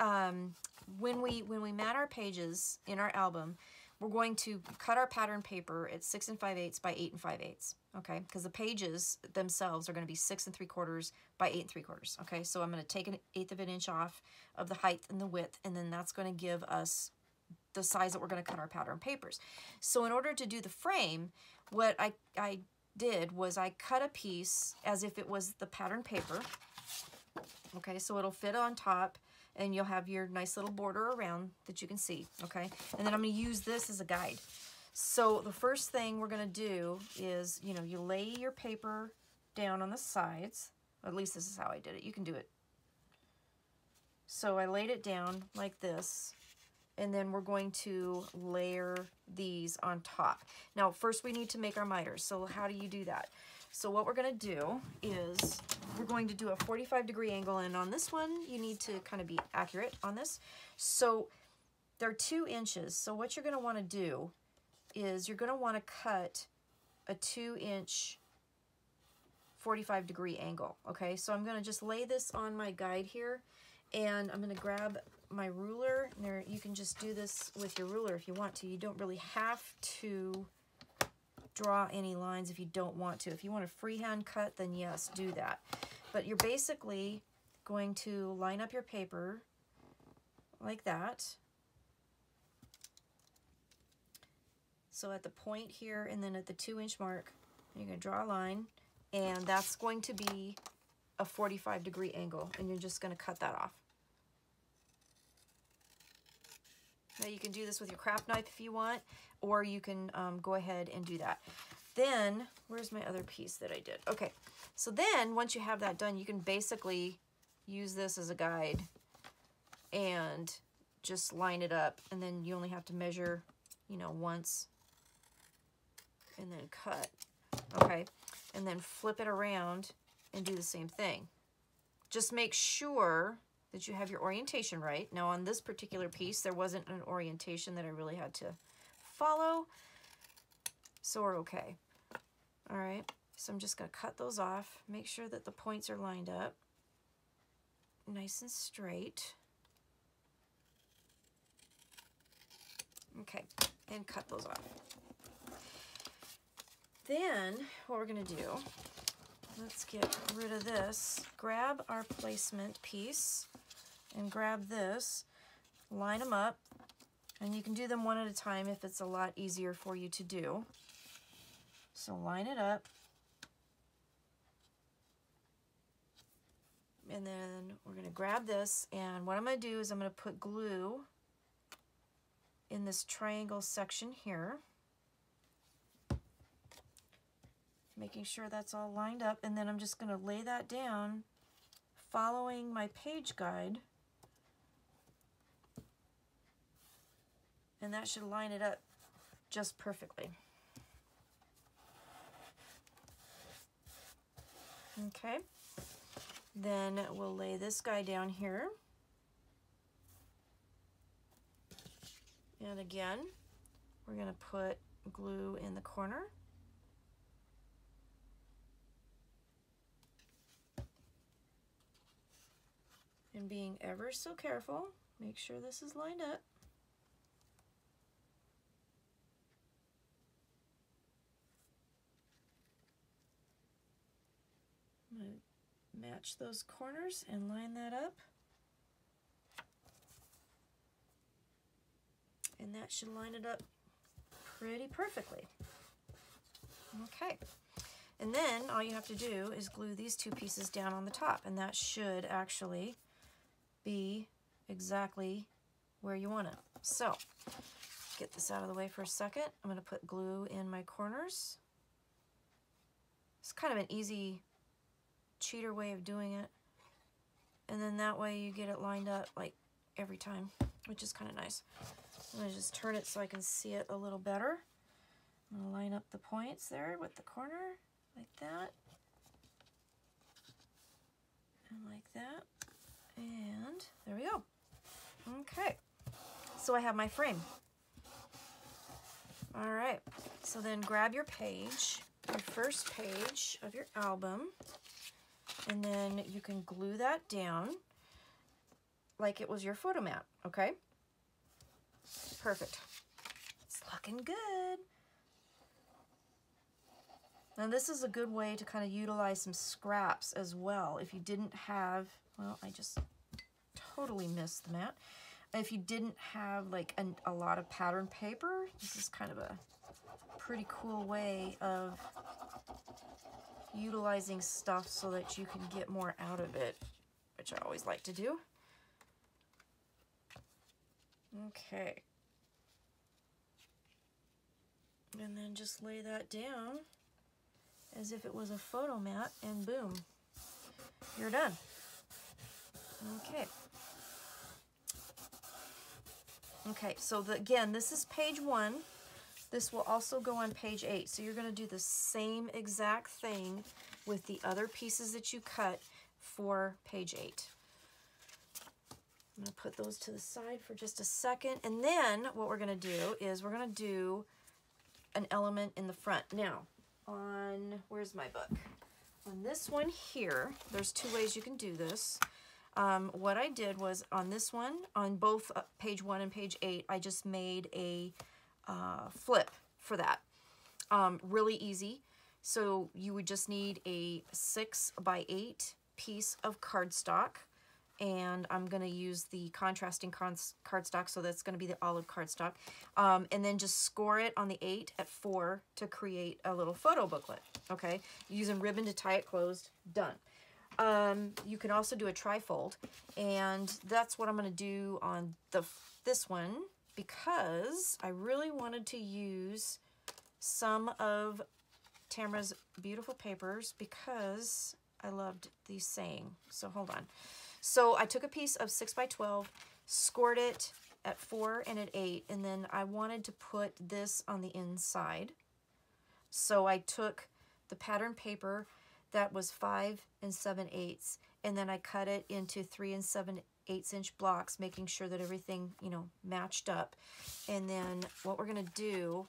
S1: when we mat our pages in our album, we're going to cut our pattern paper at 6 5/8 by 8 5/8. Okay, because the pages themselves are going to be 6 3/4 by 8 3/4. Okay, so I'm going to take 1/8 of an inch off of the height and the width, and then that's going to give us the size that we're going to cut our pattern papers. So in order to do the frame, what I did was I cut a piece as if it was the pattern paper. Okay, so it'll fit on top, and you'll have your nice little border around that you can see. Okay, and then I'm going to use this as a guide. So the first thing we're going to do is, you know, you lay your paper down on the sides. Or at least this is how I did it. You can do it. So I laid it down like this, and then we're going to layer these on top. Now first we need to make our miters. So how do you do that? So what we're going to do is we're going to do a 45-degree angle, and on this one you need to kind of be accurate on this. So they're 2 inches. So what you're going to want to do is you're going to want to cut a 2-inch 45-degree angle. Okay, so I'm going to just lay this on my guide here, and I'm going to grab my ruler. There, you can just do this with your ruler if you want to. You don't really have to draw any lines if you don't want to. If you want a freehand cut, then yes, do that. But you're basically going to line up your paper like that. So at the point here, and then at the 2-inch mark, you're going to draw a line, and that's going to be a 45-degree angle, and you're just going to cut that off. Now you can do this with your craft knife if you want, or you can go ahead and do that. Then, where's my other piece that I did? Okay, so then once you have that done, you can basically use this as a guide and just line it up, and then you only have to measure, you know, once and then cut. Okay, and then flip it around and do the same thing. Just make sure that you have your orientation right. Now on this particular piece, there wasn't an orientation that I really had to follow, so we're okay. All right, so I'm just gonna cut those off, make sure that the points are lined up nice and straight. Okay, and cut those off. Then what we're gonna do, let's get rid of this, grab our placement piece and grab this, line them up, and you can do them one at a time if it's a lot easier for you to do. So line it up, and then we're going to grab this, and what I'm going to do is I'm going to put glue in this triangle section here, making sure that's all lined up, and then I'm just going to lay that down following my page guide, and that should line it up just perfectly. Okay, then we'll lay this guy down here, and again we're going to put glue in the corner, and being ever so careful, make sure this is lined up. I'm going to match those corners and line that up. And that should line it up pretty perfectly. Okay. And then all you have to do is glue these 2 pieces down on the top, and that should actually be exactly where you want it. So, get this out of the way for a second. I'm going to put glue in my corners. It's kind of an easy cheater way of doing it, and then that way you get it lined up like every time, which is kind of nice. I'm going to just turn it so I can see it a little better. I'm going to line up the points there with the corner like that and like that, and there we go. Okay, so I have my frame. All right, so then grab your page, your first page of your album, and then you can glue that down like it was your photo mat, okay? Perfect. It's looking good. Now this is a good way to kind of utilize some scraps as well. If you didn't have, well, I just totally missed the mat. If you didn't have like a lot of pattern paper, this is kind of a pretty cool way of utilizing stuff so that you can get more out of it, which I always like to do. Okay. And then just lay that down as if it was a photo mat, and boom, you're done. Okay. Okay, so again, this is page 1 This will also go on page 8. So you're going to do the same exact thing with the other pieces that you cut for page 8. I'm going to put those to the side for just a second. And then what we're going to do is we're going to do an element in the front. Now, where's my book? On this one here, there's 2 ways you can do this. What I did was on this one, on both page 1 and page 8, I just made a flip for that. Really easy. So you would just need a 6 by 8 piece of cardstock, and I'm going to use the contrasting cardstock, so that's going to be the olive cardstock, and then just score it on the 8 at 4 to create a little photo booklet. Okay, using ribbon to tie it closed. Done. You can also do a trifold, and that's what I'm going to do on this one, because I really wanted to use some of Tamara's beautiful papers because I loved the saying. So hold on. So I took a piece of 6 by 12, scored it at 4 and at 8, and then I wanted to put this on the inside. So I took the pattern paper that was 5 7/8, and then I cut it into 3 7/8 inch blocks, making sure that everything, you know, matched up. And then what we're going to do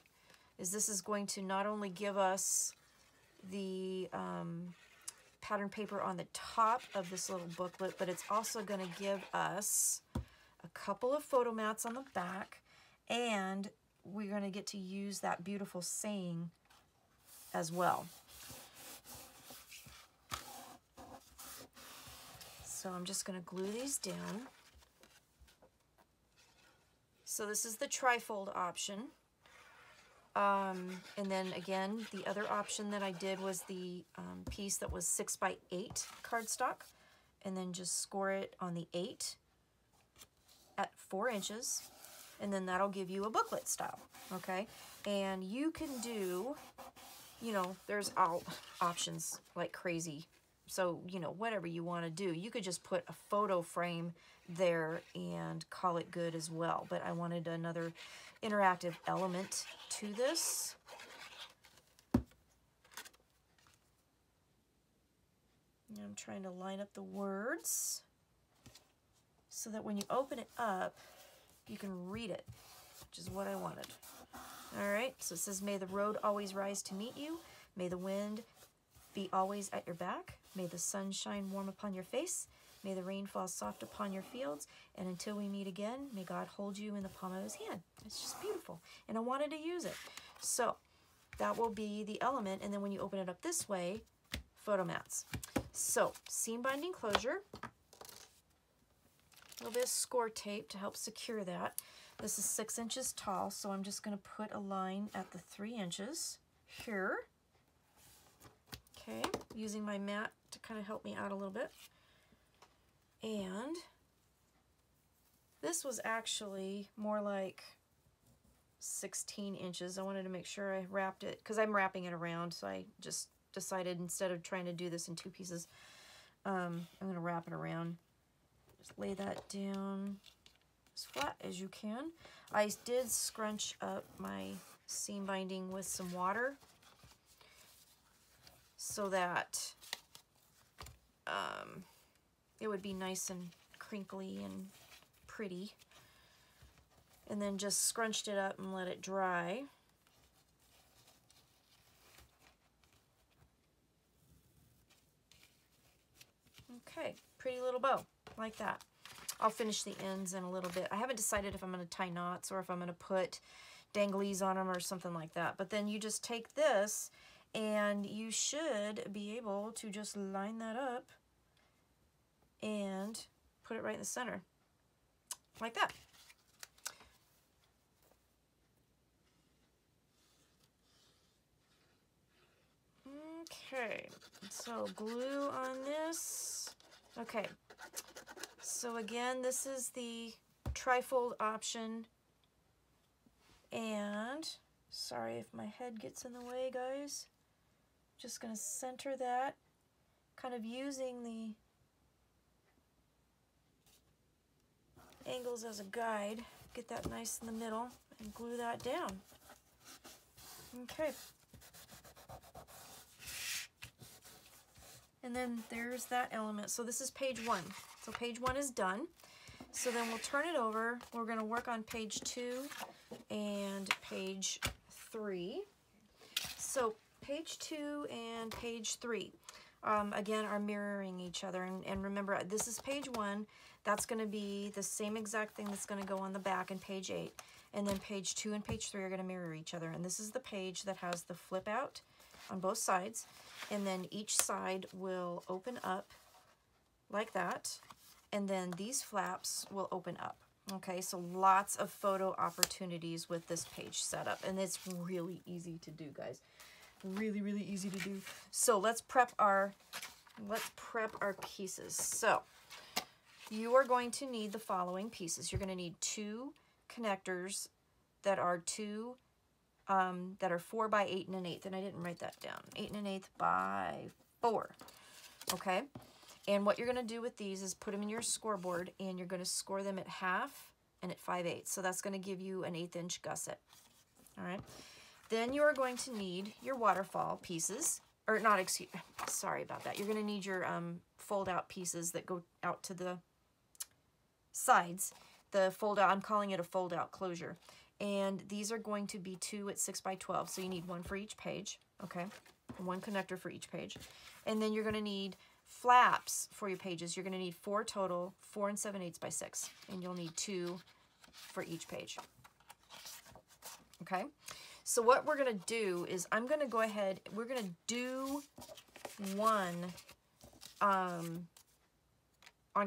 S1: is this is going to not only give us the pattern paper on the top of this little booklet, but it's also going to give us a couple of photo mats on the back, and we're going to get to use that beautiful saying as well. So I'm just going to glue these down. So this is the trifold option. And then again, the other option that I did was the piece that was 6 by 8 cardstock, and then just score it on the 8 at 4 inches, and then that'll give you a booklet style, okay? And you can do, you know, there's options like crazy. So, you know, whatever you want to do, you could just put a photo frame there and call it good as well. But I wanted another interactive element to this. And I'm trying to line up the words so that when you open it up, you can read it, which is what I wanted. All right, so it says, may the road always rise to meet you. May the wind be always at your back. May the sun shine warm upon your face. May the rain fall soft upon your fields. And until we meet again, may God hold you in the palm of his hand. It's just beautiful. And I wanted to use it. So that will be the element. And then when you open it up this way, photo mats. So seam binding closure. A little bit of score tape to help secure that. This is 6 inches tall, so I'm just going to put a line at the 3 inches here. Okay, using my mat to kind of help me out a little bit. And this was actually more like 16 inches. I wanted to make sure I wrapped it, because I'm wrapping it around, so I just decided instead of trying to do this in 2 pieces, I'm going to wrap it around. Just lay that down as flat as you can. I did scrunch up my seam binding with some water so that it would be nice and crinkly and pretty. And then just scrunched it up and let it dry. Okay, pretty little bow, like that. I'll finish the ends in a little bit. I haven't decided if I'm going to tie knots or if I'm going to put danglies on them or something like that. But then you just take this and you should be able to just line that up and put it right in the center, like that. Okay, so glue on this. Okay, so again, this is the trifold option. And sorry if my head gets in the way, guys. Just gonna center that, kind of using the angles as a guide. Get that nice in the middle and glue that down. Okay. And then there's that element. So this is page 1. So page 1 is done. So then we'll turn it over. We're going to work on page 2 and page 3. So page 2 and page 3, again, are mirroring each other. And remember, this is page 1. That's going to be the same exact thing that's going to go on the back in page 8. And then page 2 and page 3 are going to mirror each other. And this is the page that has the flip out on both sides. And then each side will open up like that. And then these flaps will open up. Okay, so lots of photo opportunities with this page setup. And it's really easy to do, guys. Really, really easy to do. So let's prep our pieces. So you are going to need the following pieces. You're going to need 2 connectors that are 4 by 8 1/8, and I didn't write that down. 8 1/8 by 4. Okay, and what you're going to do with these is put them in your scoreboard, and you're going to score them at 1/2 and at 5/8. So that's going to give you an 1/8 inch gusset. All right. Then you are going to need your waterfall pieces, or not, sorry about that. You're going to need your fold out pieces that go out to the sides. The fold out, I'm calling it a fold out closure. And these are going to be 2 at 6 by 12. So you need 1 for each page, okay? 1 connector for each page. And then you're going to need flaps for your pages. You're going to need 4 total, 4 and 7/8 by 6. And you'll need 2 for each page. Okay? So what we're going to do is I'm going to go ahead, we're going to do one on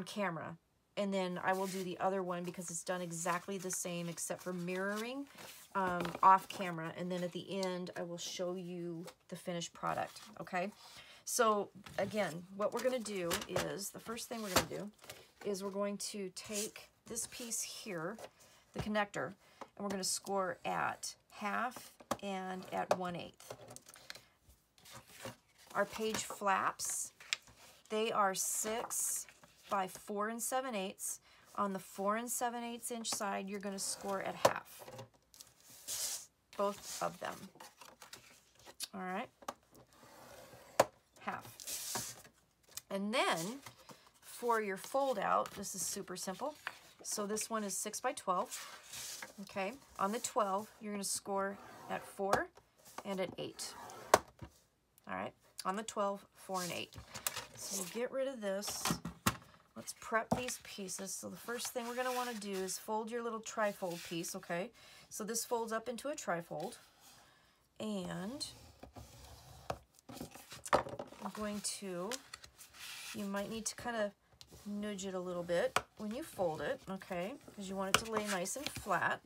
S1: camera. And then I will do the other one because it's done exactly the same except for mirroring off camera. And then at the end, I will show you the finished product, okay? So again, what we're gonna do is, the first thing we're gonna do is we're going to take this piece here, the connector, and we're gonna score at 1/2 and at 1/8. Our page flaps, they are 6 by 4 and 7/8. On the 4 and 7/8 inch side, you're going to score at 1/2. Both of them. All right. 1/2. And then for your fold out, this is super simple. So this one is 6 by 12. Okay. On the 12, you're going to score at 4 and at 8. All right. On the 12, 4 and 8. So we'll get rid of this. Let's prep these pieces. So the first thing we're going to want to do is fold your little trifold piece, okay? So this folds up into a trifold. And I'm going to, you might need to kind of nudge it a little bit when you fold it, okay? Because you want it to lay nice and flat.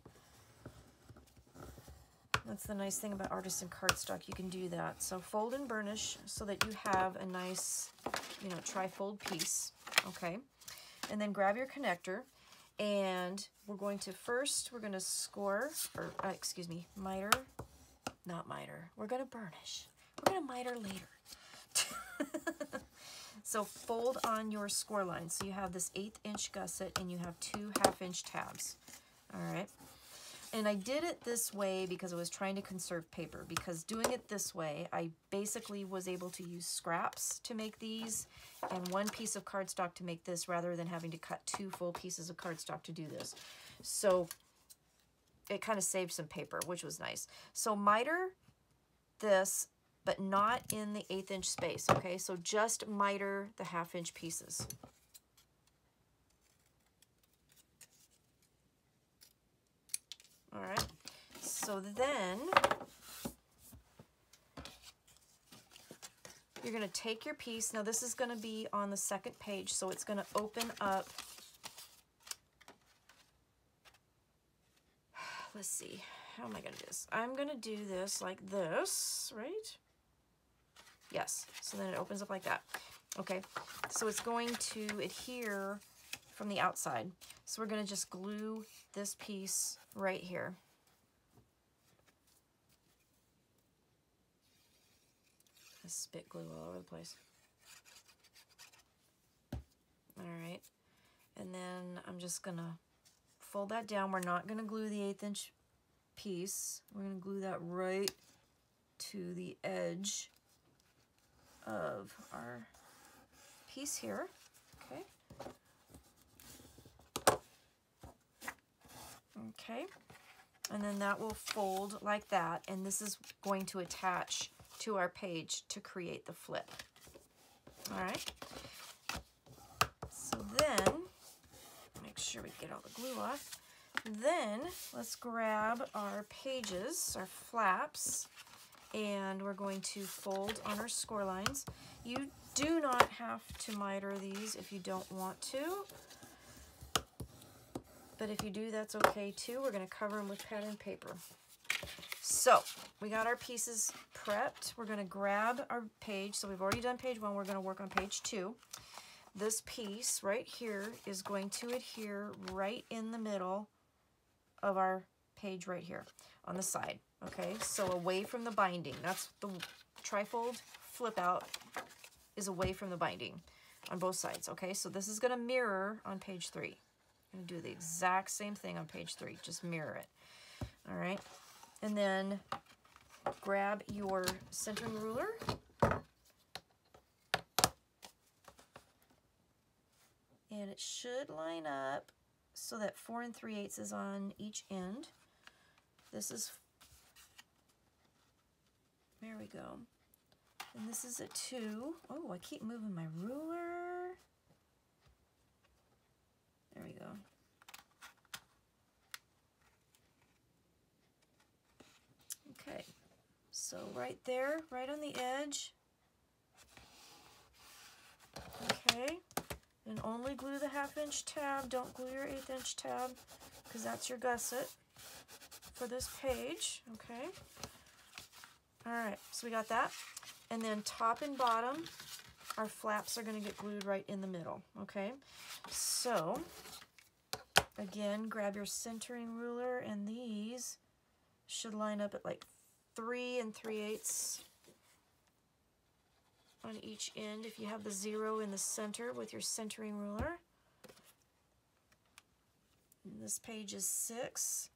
S1: That's the nice thing about Artisan cardstock. You can do that. So fold and burnish so that you have a nice, trifold piece. Okay, and then grab your connector, and we're going to score, or miter, not miter. We're going to burnish. We're going to miter later. So fold on your score line. So you have this 1/8 inch gusset, and you have 2 1/2 inch tabs. All right. And I did it this way because I was trying to conserve paper, because doing it this way, I basically was able to use scraps to make these and 1 piece of cardstock to make this, rather than having to cut 2 full pieces of cardstock to do this. So it kind of saved some paper, which was nice. So miter this, but not in the 1/8 inch space, okay? So just miter the 1/2 inch pieces. All right, so then you're going to take your piece. Now this is going to be on the 2nd page, so it's going to open up. Let's see, how am I going to do this? I'm going to do this like this, right? Yes, so then it opens up like that. Okay, so it's going to adhere from the outside. So we're going to just glue this piece right here. I spit glue all over the place. All right, and then I'm just going to fold that down. We're not going to glue the 1/8 inch piece. We're going to glue that right to the edge of our piece here. Okay. Okay. And then that will fold like that, and this is going to attach to our page to create the flip. All right. So then, make sure we get all the glue off. Then let's grab our pages, our flaps, and we're going to fold on our score lines. You do not have to miter these if you don't want to. But if you do, that's okay too. We're going to cover them with pattern paper. So we got our pieces prepped. We're going to grab our page. So we've already done page 1. We're going to work on page 2. This piece right here is going to adhere right in the middle of our page right here on the side. Okay, so away from the binding. That's the trifold flip out is away from the binding on both sides. Okay, so this is going to mirror on page 3. I'm going to do the exact same thing on page 3, just mirror it. All right, and then grab your centering ruler. And it should line up so that 4 3/8 is on each end. This is, there we go. And this is a 2. Oh, I keep moving my ruler. There we go. Okay, so right there, right on the edge. Okay, and only glue the 1/2 inch tab. Don't glue your 1/8 inch tab because that's your gusset for this page. Okay. All right, so we got that. And then top and bottom, our flaps are going to get glued right in the middle. Okay, so again, grab your centering ruler, and these should line up at like 3 3/8 on each end if you have the 0 in the center with your centering ruler. And this page is 6,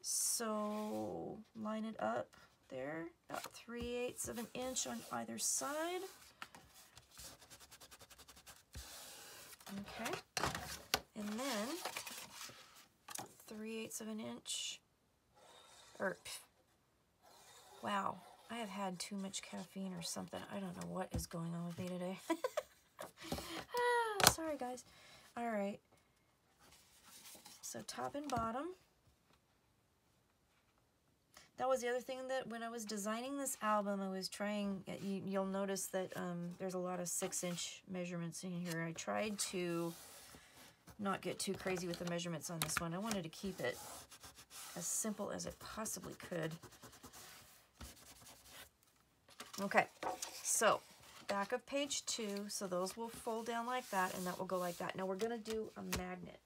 S1: so line it up there, about 3/8 of an inch on either side. Okay, and then 3/8 of an inch, or wow, I have had too much caffeine or something. I don't know what is going on with me today. Sorry guys. All right, so top and bottom. That was the other thing that when I was designing this album, I was trying, you'll notice that there's a lot of 6-inch measurements in here. I tried to not get too crazy with the measurements on this one. I wanted to keep it as simple as it possibly could. Okay, so back of page 2, so those will fold down like that, and that will go like that. Now we're going to do a magnet.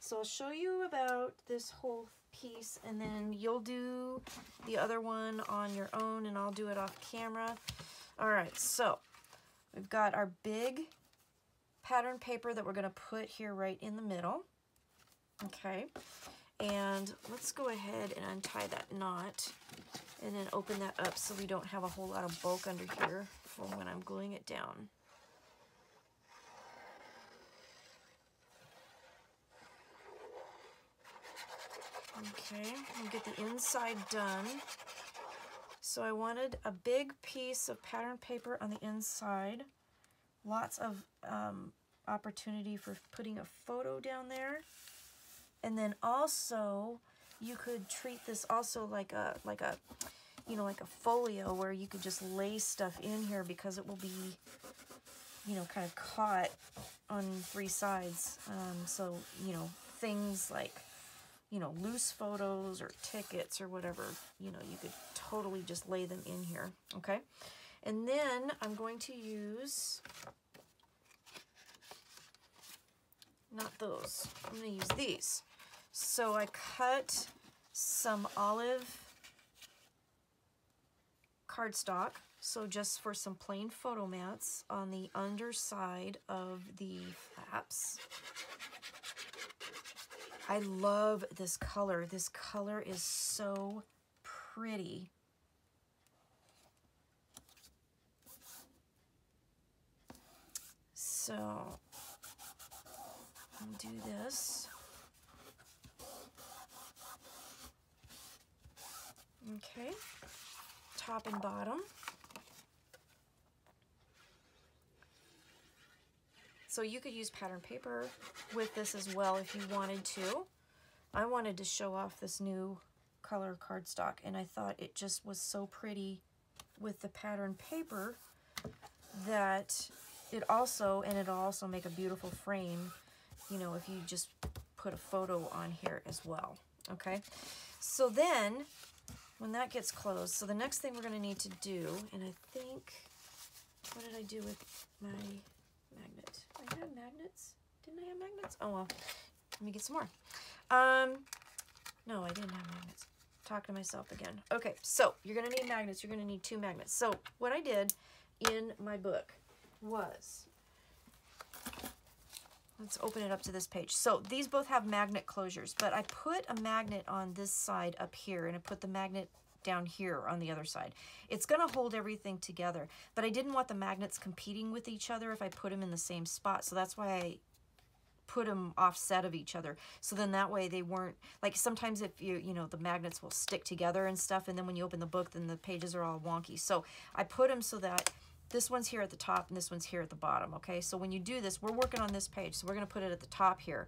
S1: So I'll show you about this whole piece, and then you'll do the other one on your own, and I'll do it off camera. All right, so we've got our big pattern paper that we're going to put here right in the middle. Okay, and let's go ahead and untie that knot and then open that up so we don't have a whole lot of bulk under here for when I'm gluing it down. Okay, we'll get the inside done. So I wanted a big piece of pattern paper on the inside. Lots of opportunity for putting a photo down there. And then also, you could treat this also like a you know, like a folio where you could just lay stuff in here because it will be, you know, kind of caught on 3 sides. So, you know, things like, you know, loose photos or tickets or whatever, you know, you could totally just lay them in here, okay? And then I'm going to use, not those, I'm going to use these. So I cut some olive cardstock, so just for some plain photo mats on the underside of the flaps. I love this color. This color is so pretty. So I'll do this. Okay, top and bottom. So you could use pattern paper with this as well if you wanted to. I wanted to show off this new color cardstock, and I thought it just was so pretty with the pattern paper that it'll also make a beautiful frame, you know, if you just put a photo on here as well. Okay, so then when that gets closed, so the next thing we're going to need to do, and I think, what did I do with my magnet? I had magnets. Didn't I have magnets? Oh well, let me get some more. No, I didn't have magnets. Talk to myself again. Okay, so you're going to need magnets. You're going to need 2 magnets. So what I did in my book was, let's open it up to this page. So these both have magnet closures, but I put a magnet on this side up here, and I put the magnet down here on the other side. It's going to hold everything together, but I didn't want the magnets competing with each other if I put them in the same spot. So that's why I put them offset of each other. So then that way they weren't, like sometimes if you know, the magnets will stick together and stuff, and then when you open the book, then the pages are all wonky. So I put them so that this one's here at the top and this one's here at the bottom, okay? So when you do this, we're working on this page, so we're gonna put it at the top here.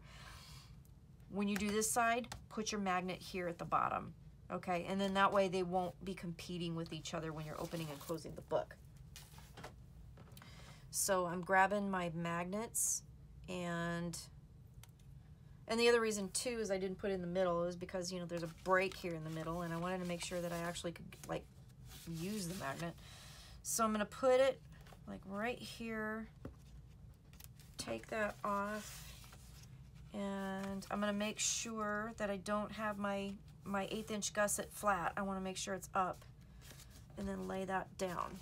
S1: When you do this side, put your magnet here at the bottom, okay? And then that way they won't be competing with each other when you're opening and closing the book. So I'm grabbing my magnets, and the other reason too is I didn't put it in the middle is because, you know, there's a break here in the middle, and I wanted to make sure that I actually could like use the magnet. So I'm going to put it like right here, take that off, and I'm going to make sure that I don't have my 1/8 inch gusset flat. I want to make sure it's up, and then lay that down.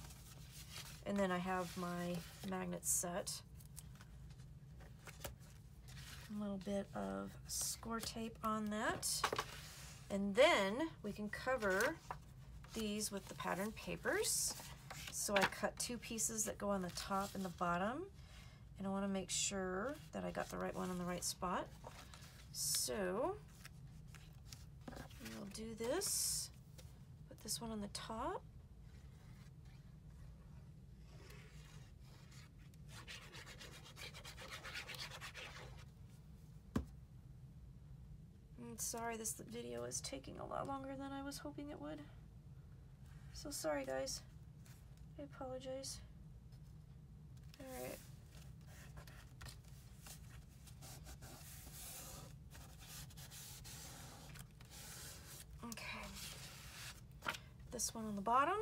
S1: And then I have my magnet set. A little bit of score tape on that. And then we can cover these with the pattern papers. So I cut 2 pieces that go on the top and the bottom, and I want to make sure that I got the right one in the right spot. So we'll do this, put this one on the top. And sorry, this video is taking a lot longer than I was hoping it would. So sorry, guys. I apologize. All right. Okay. This one on the bottom.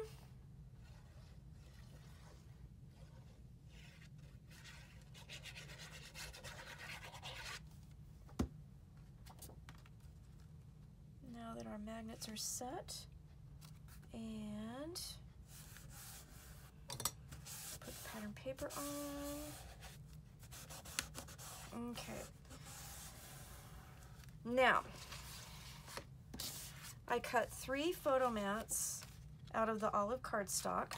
S1: Now that our magnets are set, and put the pattern paper on. Okay. Now, I cut 3 photo mats out of the olive cardstock.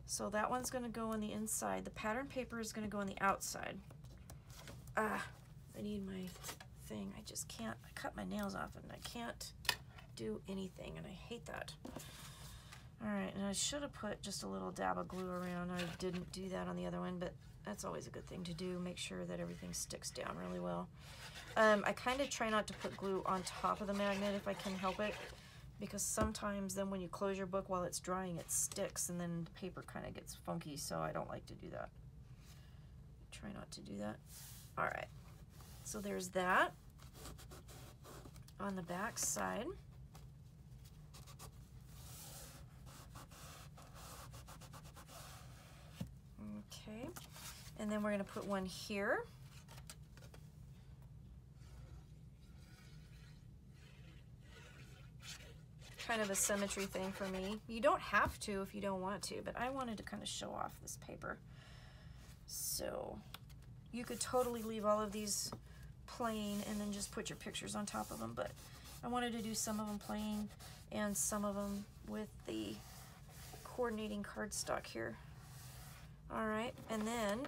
S1: So that one's going to go on the inside. The pattern paper is going to go on the outside. I need my thing. I just can't. I cut my nails off and I can't do anything, and I hate that. Alright, and I should have put just a little dab of glue around. I didn't do that on the other one, but that's always a good thing to do. Make sure that everything sticks down really well. I kind of try not to put glue on top of the magnet if I can help it, because sometimes then when you close your book while it's drying, it sticks and then the paper kind of gets funky, so I don't like to do that. Try not to do that. Alright, so there's that on the back side. Okay, and then we're going to put one here. Kind of a symmetry thing for me. You don't have to if you don't want to, but I wanted to kind of show off this paper. So you could totally leave all of these plain and then just put your pictures on top of them, but I wanted to do some of them plain and some of them with the coordinating cardstock here. All right, and then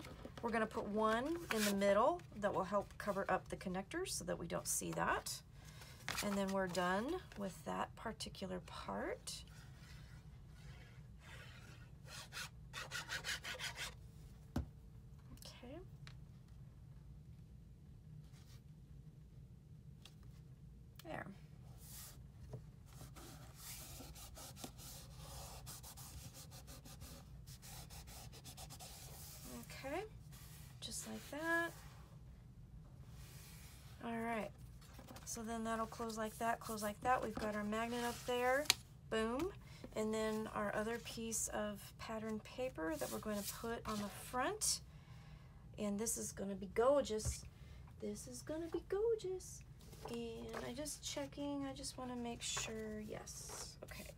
S1: We're going to put one in the middle that will help cover up the connectors so that we don't see that. And then we're done with that particular part. Okay. There. Okay, just like that. All right, so then that'll close like that, close like that. We've got our magnet up there, boom. And then our other piece of pattern paper that we're going to put on the front. And this is going to be gorgeous. This is going to be gorgeous. And I just checking, I just want to make sure, yes, okay.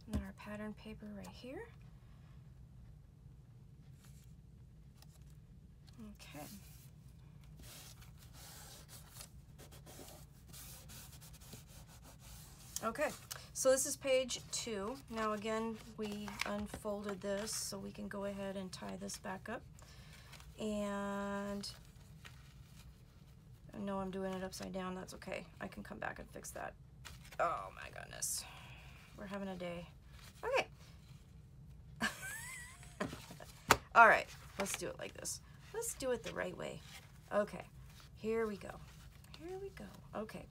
S1: And then our pattern paper right here. Okay. Okay, so this is page 2. Now again, we unfolded this so we can go ahead and tie this back up. And I know I'm doing it upside down, that's okay. I can come back and fix that. Oh my goodness, we're having a day. Okay. All right, let's do it like this. Let's do it the right way. Okay, here we go. Here we go. Okay,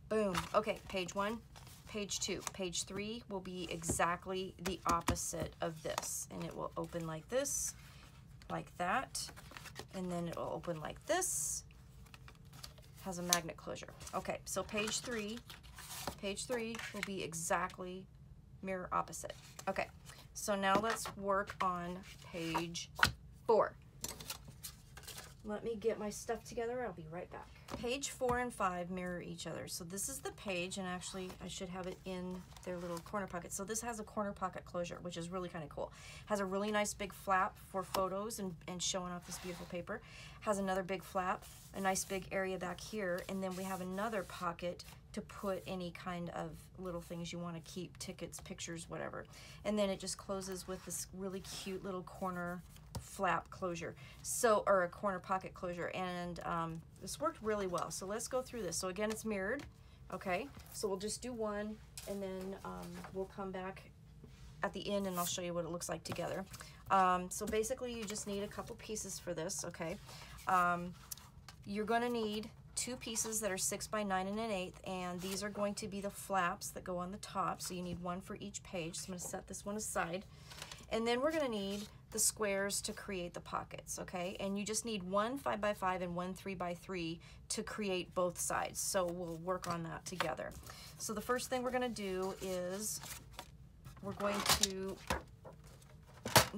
S1: boom. Okay, page 1, page 2. Page 3 will be exactly the opposite of this. And it will open like this, like that. And then it will open like this. Has a magnet closure. Okay, so page 3 will be exactly mirror opposite. Okay, so now let's work on page 4. Let me get my stuff together. I'll be right back. Page 4 and 5 mirror each other. So this is the page, and actually I should have it in their little corner pocket. So this has a corner pocket closure, which is really kind of cool. Has a really nice big flap for photos and showing off this beautiful paper. Has another big flap, a nice big area back here, and then we have another pocket to put any kind of little things you want to keep, tickets, pictures, whatever. And then it just closes with this really cute little corner flap closure, so, or a corner pocket closure, and this worked really well. So let's go through this. So again, it's mirrored. Okay, so we'll just do one, and then we'll come back at the end and I'll show you what it looks like together. So basically you just need a couple pieces for this. Okay, you're going to need 2 pieces that are 6 by 9 1/8, and these are going to be the flaps that go on the top, so you need one for each page. So I'm going to set this one aside, and then we're going to need the squares to create the pockets. Okay, and you just need one 5 by 5 and one 3 by 3 to create both sides, so we'll work on that together. So the first thing we're going to do is we're going to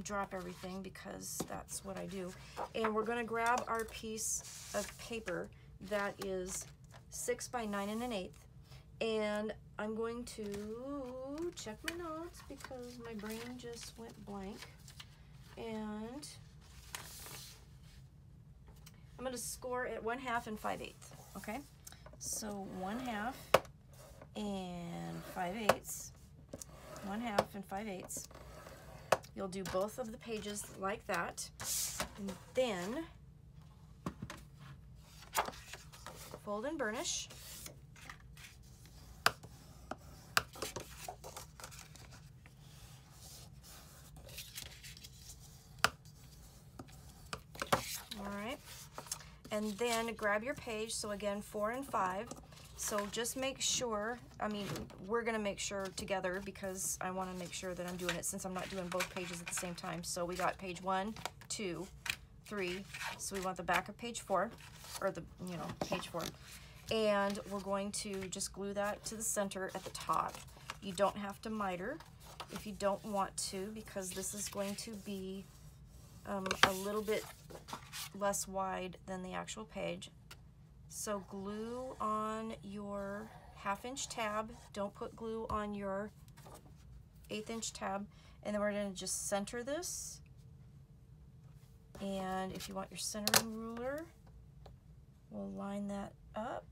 S1: drop everything, because that's what I do, and we're going to grab our piece of paper that is 6 by 9 1/8, and I'm going to check my notes because my brain just went blank, and I'm going to score at 1/2 and 5/8. Okay, so 1/2 and 5/8, 1/2 and 5/8. You'll do both of the pages like that, and then fold and burnish. All right, and then grab your page. So again, 4 and 5. So just make sure, I mean, we're gonna make sure together because I wanna make sure that I'm doing it since I'm not doing both pages at the same time. So we got page 1, 2, 3. So we want the back of page 4, or the, you know, page 4. And we're going to just glue that to the center at the top. You don't have to miter if you don't want to, because this is going to be a little bit less wide than the actual page. So glue on your 1/2 inch tab. Don't put glue on your 1/8 inch tab. And then we're going to just center this. And if you want your centering ruler, we'll line that up.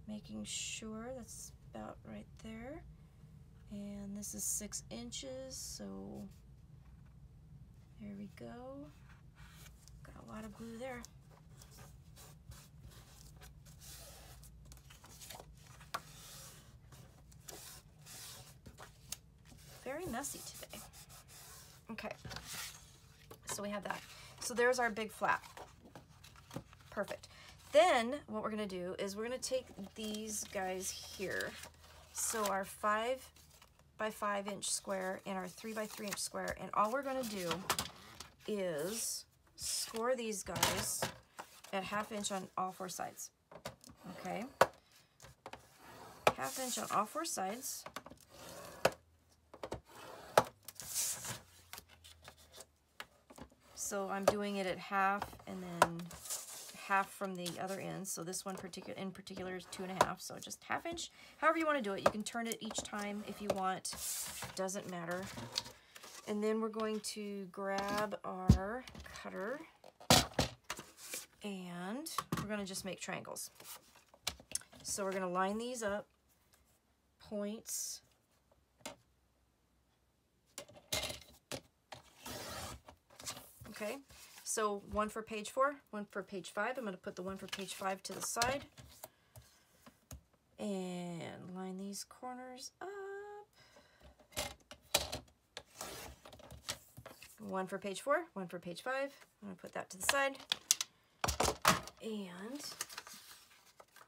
S1: making sure that's about right there. And this is 6 inches, so there we go. Got a lot of glue there. Very messy today. Okay, so we have that. So there's our big flap. Perfect. Then what we're going to do is we're going to take these guys here. So our 5 by 5 inch square and our 3 by 3 inch square, and all we're going to do is score these guys at 1/2 inch on all 4 sides. Okay, 1/2 inch on all 4 sides. So I'm doing it at 1/2 and then 1/2 from the other end. So this one in particular is 2.5. So just 1/2 inch, however you want to do it. You can turn it each time if you want. Doesn't matter. And then we're going to grab our cutter and we're going to just make triangles. So we're going to line these up, points. Okay, so one for page 4, one for page 5. I'm going to put the one for page 5 to the side and line these corners up. One for page 4, one for page 5. I'm going to put that to the side and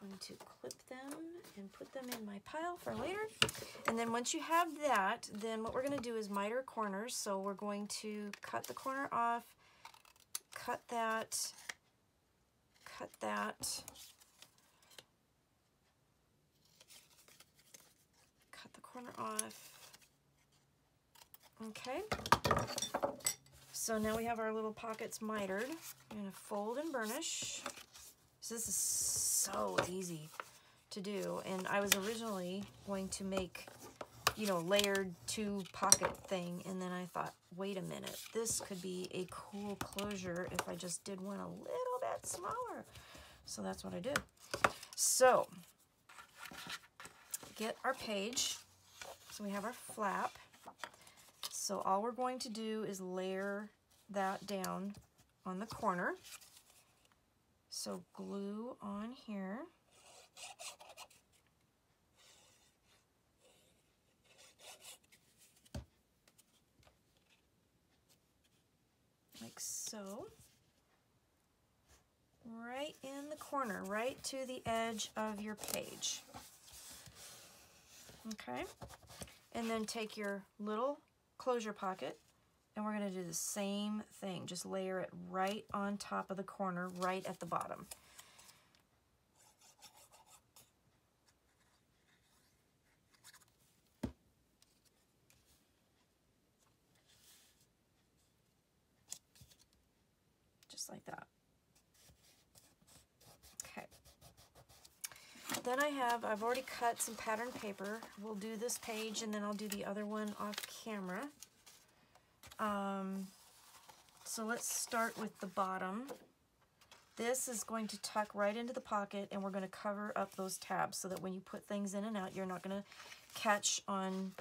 S1: I'm going to clip them and put them in my pile for later. And then once you have that, then what we're going to do is miter corners. So we're going to cut the corner off, cut that, cut that, cut the corner off. Okay, so now we have our little pockets mitered. I'm going to fold and burnish. So this is so easy to do, and I was originally going to make, you know, layered 2 pocket thing, and then I thought, wait a minute, this could be a cool closure if I just did one a little bit smaller. So that's what I did. So get our page. So we have our flap. So all we're going to do is layer that down on the corner. So glue on here. Like so. Right in the corner, right to the edge of your page. Okay. And then take your little closure pocket and we're going to do the same thing. Just layer it right on top of the corner, right at the bottom. Just like that. Okay. Then I've already cut some pattern paper. We'll do this page and then I'll do the other one off camera. So let's start with the bottom. This is going to tuck right into the pocket and we're going to cover up those tabs so that when you put things in and out, you're not going to catch on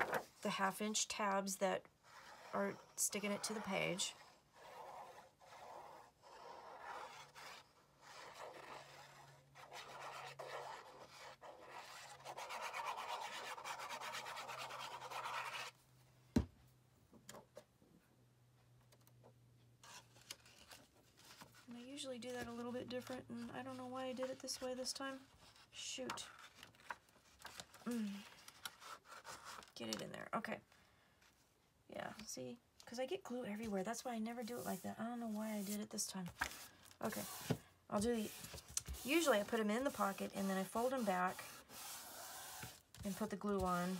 S1: the 1/2 inch tabs that are sticking it to the page. I usually do that a little bit different, and I don't know why I did it this way this time. Shoot. Get it in there. Okay. Yeah, see? Because I get glue everywhere. That's why I never do it like that. I don't know why I did it this time. Okay. I'll do the... Usually I put them in the pocket, and then I fold them back and put the glue on,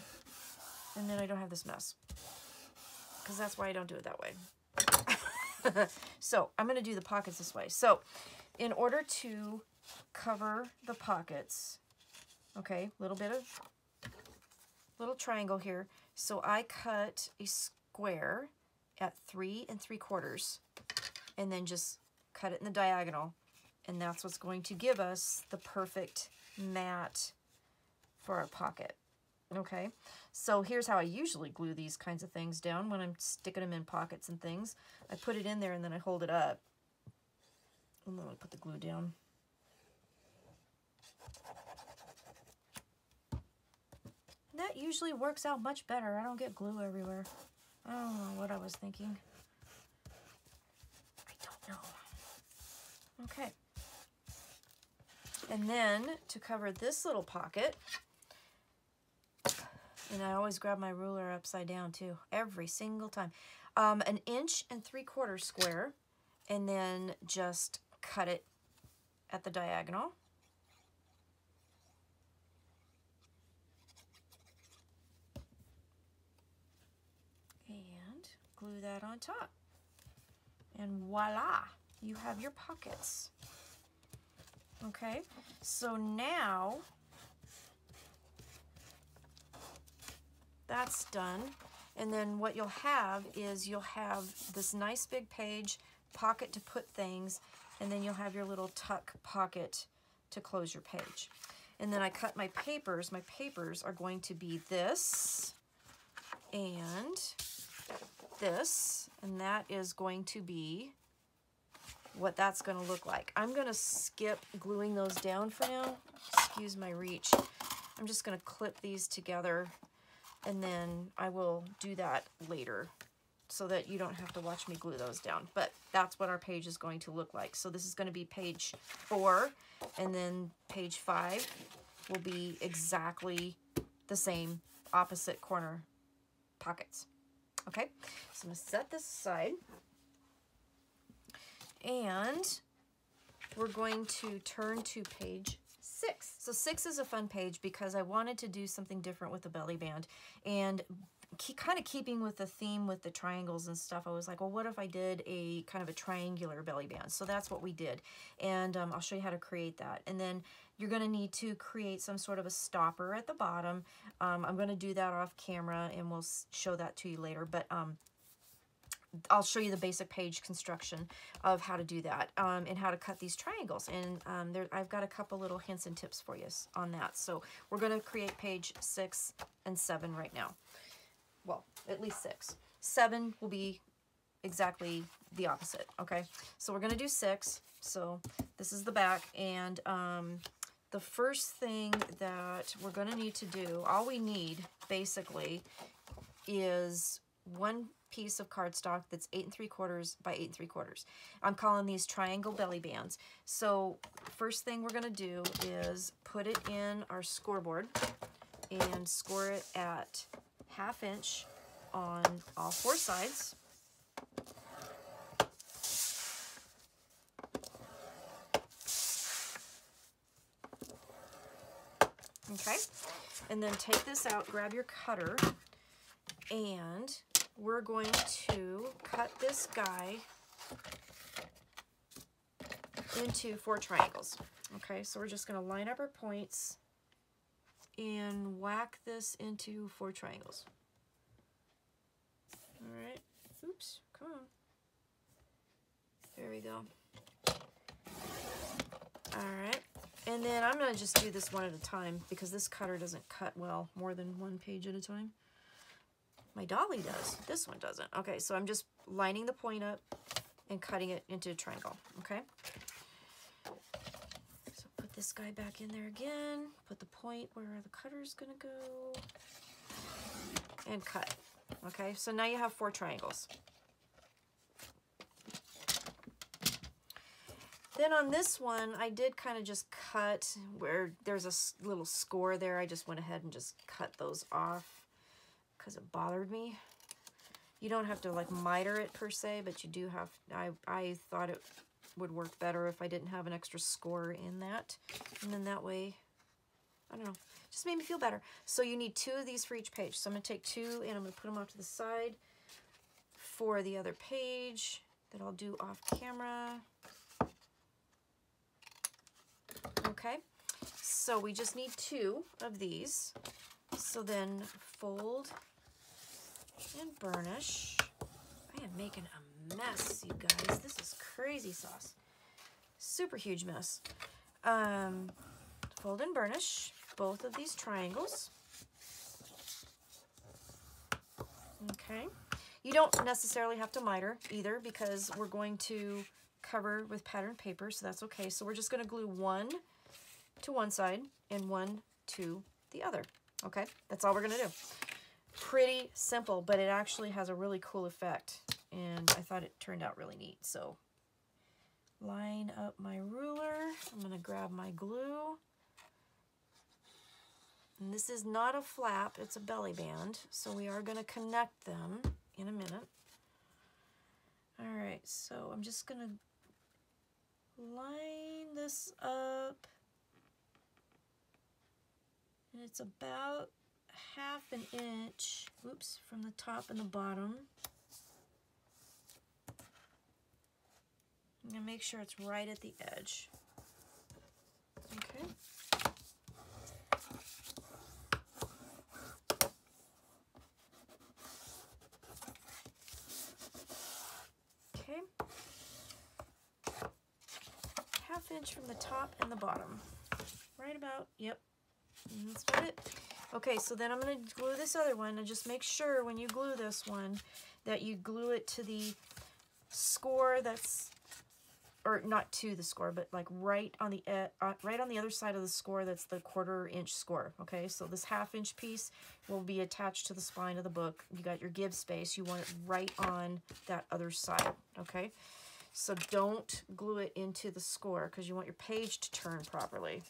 S1: and then I don't have this mess. Because that's why I don't do it that way. So I'm going to do the pockets this way. So in order to cover the pockets, okay, little triangle here. So I cut a square at 3 3/4 and then just cut it in the diagonal. And that's what's going to give us the perfect matte for our pocket. Okay, so here's how I usually glue these kinds of things down when I'm sticking them in pockets and things. I put it in there and then I hold it up. And then I put the glue down. That usually works out much better. I don't get glue everywhere. I don't know what I was thinking. I don't know. Okay. And then to cover this little pocket, and I always grab my ruler upside down too, every single time. 1 3/4 inch square, and then just cut it at the diagonal. And glue that on top. And voila, you have your pockets. Okay, so now that's done. And then what you'll have is you'll have this nice big page, pocket to put things, and then you'll have your little tuck pocket to close your page. And then I cut my papers. My papers are going to be this and this, and that is going to be what that's going to look like. I'm going to skip gluing those down for now. Excuse my reach. I'm just going to clip these together, and then I will do that later so that you don't have to watch me glue those down. But that's what our page is going to look like. So this is going to be page 4, and then page 5 will be exactly the same opposite corner pockets. Okay, so I'm going to set this aside. And we're going to turn to page 6. So 6 is a fun page because I wanted to do something different with the belly band. And kind of keeping with the theme with the triangles and stuff, I was like, well, what if I did a kind of a triangular belly band? So that's what we did. And I'll show you how to create that. And then you're going to need to create some sort of a stopper at the bottom. I'm going to do that off camera, and we'll show that to you later. But I'll show you the basic page construction of how to do that, and how to cut these triangles. And I've got a couple little hints and tips for you on that. So we're going to create page 6 and 7 right now. Well, at least 6. 7 will be exactly the opposite, okay? So we're going to do 6. So this is the back, and the first thing that we're going to need to do, all we need basically is one piece of cardstock that's 8 3/4 by 8 3/4. I'm calling these triangle belly bands. So first thing we're going to do is put it in our scoreboard and score it at 1/2 inch on all 4 sides. Okay, and then take this out, grab your cutter, and we're going to cut this guy into 4 triangles. Okay, so we're just going to line up our points and whack this into 4 triangles. All right, oops, come on. There we go. All right, and then I'm going to just do this one at a time because this cutter doesn't cut well more than 1 page at a time. My dolly does. This one doesn't. Okay, so I'm just lining the point up and cutting it into a triangle, okay? So put this guy back in there again. Put the point where the cutter's going to go. And cut. Okay, so now you have 4 triangles. Then on this one, I did kind of just cut where there's a little score there. I just went ahead and just cut those off because it bothered me. You don't have to like miter it per se, but you do have, I thought it would work better if I didn't have an extra score in that. And then that way, I don't know, just made me feel better. So you need 2 of these for each page. So I'm going to take 2 and I'm going to put them off to the side for the other page that I'll do off camera. Okay, so we just need 2 of these. So then fold and burnish. I am making a mess, you guys. This is crazy sauce. Super huge mess. Fold and burnish. both of these triangles. Okay. You don't necessarily have to miter either because we're going to cover with patterned paper, so that's okay. So we're just going to glue one to one side and one to the other. Okay, that's all we're going to do. Pretty simple, but it actually has a really cool effect, and I thought it turned out really neat. So line up my ruler. I'm going to grab my glue. And this is not a flap, it's a belly band, so we are going to connect them in a minute. All right, so I'm just going to line this up, and it's about half an inch, oops, from the top and the bottom. I'm going to make sure it's right at the edge. Okay. Okay. Half inch from the top and the bottom. Right about, yep. That's about it. Okay, so then I'm going to glue this other one, and just make sure when you glue this one that you glue it to the score that's, or not to the score, but like right on the other side of the score that's the 1/4 inch score. Okay, so this 1/2 inch piece will be attached to the spine of the book. You got your give space. You want it right on that other side. Okay, so don't glue it into the score because you want your page to turn properly.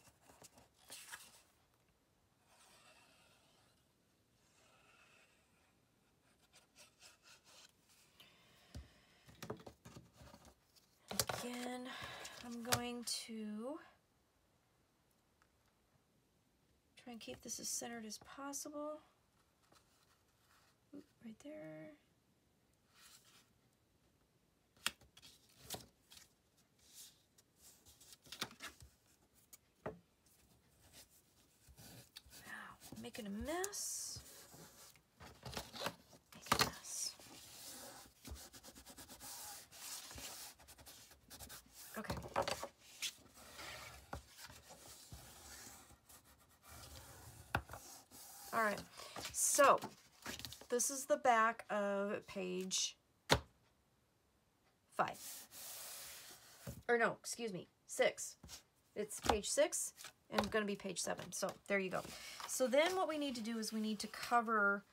S1: Again, I'm going to try and keep this as centered as possible. Oop, right there. Wow, I'm making a mess. Making a mess. Okay. All right, so this is the back of page 5. Or no, excuse me, 6. It's page 6 and it's going to be page 7. So there you go. So then what we need to do is we need to cover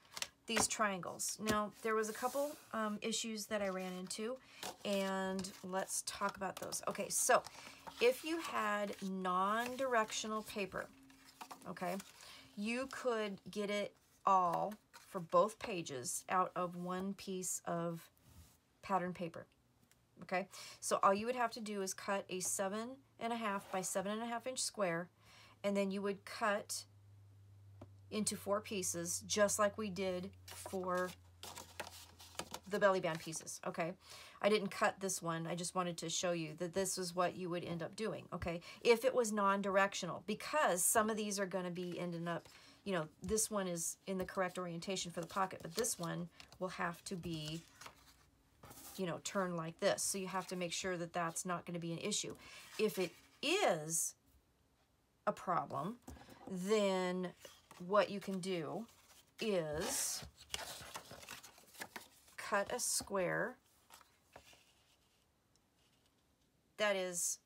S1: these triangles. Now, there was a couple issues that I ran into, and let's talk about those. Okay, so if you had non-directional paper, okay, you could get it all for both pages out of one piece of pattern paper. Okay, so all you would have to do is cut a 7.5 by 7.5 inch square, and then you would cut into 4 pieces just like we did for the belly band pieces. Okay, I didn't cut this one, I just wanted to show you that this is what you would end up doing. Okay, if it was non-directional, because some of these are going to be ending up, you know, this one is in the correct orientation for the pocket, but this one will have to be, you know, turn like this. So you have to make sure that that's not going to be an issue. If it is a problem, then what you can do is cut a square that is